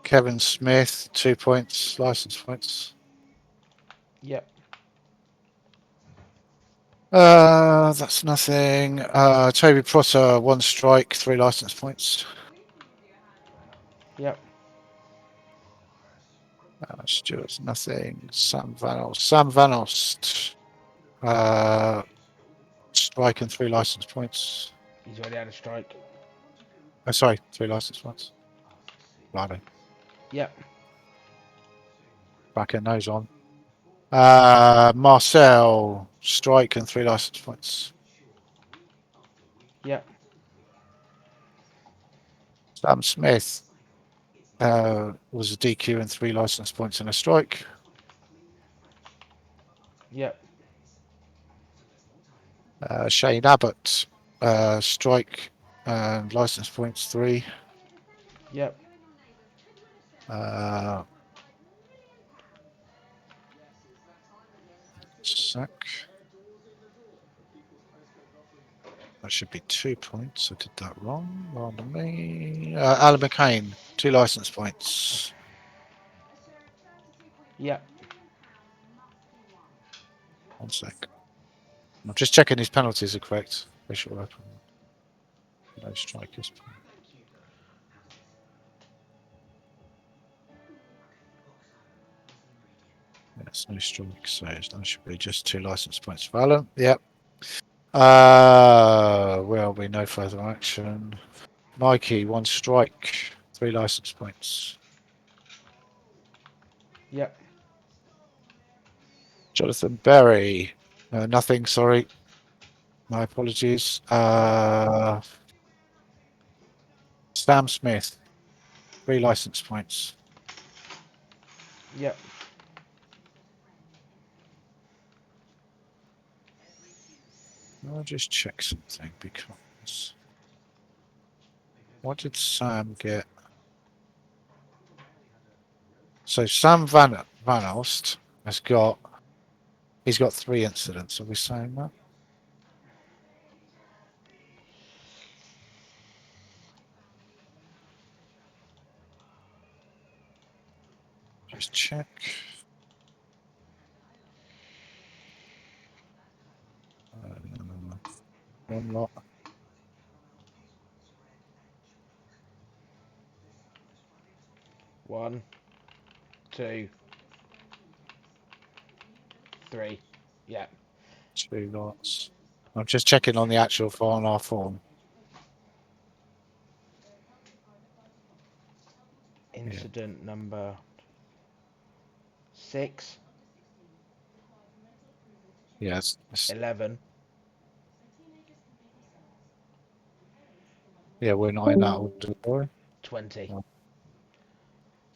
Kevin Smith, 2 points, license points. Yep. That's nothing. Toby Prosser, 1 strike, 3 license points. Yep. Stuart's nothing. Sam Van Ost, strike and 3 license points. He's already had a strike. Oh, sorry, 3 license points. Righto. Yep. Backing those on. Marcel, strike and 3 license points. Yep. Sam Smith was a DQ and 3 license points and a strike. Yep. Shane Abbott, strike and license points 3. Yep. Sec. That should be 2 points. I did that wrong. Wrong to me. Alan McCain, 2 license points. Yep. 1 sec. I'm just checking his penalties are correct. Facial weapon. No strikers. Yes, no strikes, so that should be just 2 license points for Alan. Yep. Will be no further action. Mikey, 1 strike, 3 license points. Yep. Jonathan Berry, nothing, sorry. My apologies. Sam Smith, 3 license points. Yep. I'll just check something because what did Sam get? So Sam Van Alst has got, he's got 3 incidents. Are we saying that? Just check. One lot. One, two, three. Yeah. 2 lots. I'm just checking on the actual on our form. Incident number 6. Yes. 11. Yeah, we're not in that order, boy. 20. Oh.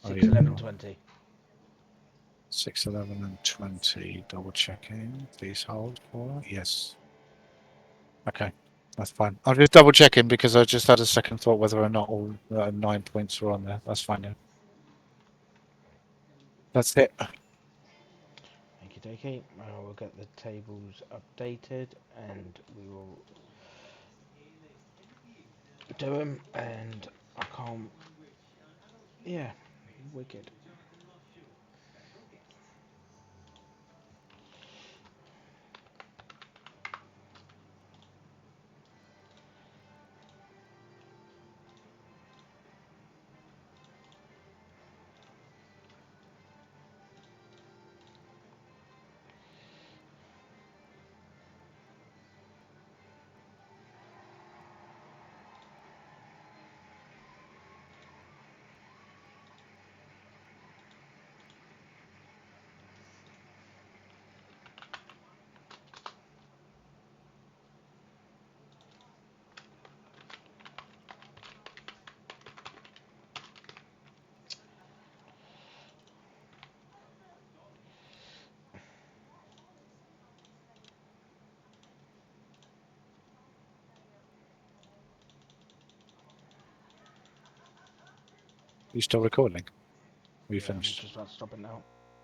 6, Yeah, 11, no. 20. 6, 11, and 20. Double checking. Please hold for. Yes. Okay, that's fine. I'm just double checking because I just had a second thought whether or not all 9 points were on there. That's fine. Yeah. That's it. Okie dokie. We'll get the tables updated and we will do them. And I can't. Yeah, wicked. You still recording? We Yeah, I'm finished. just about to stop it now.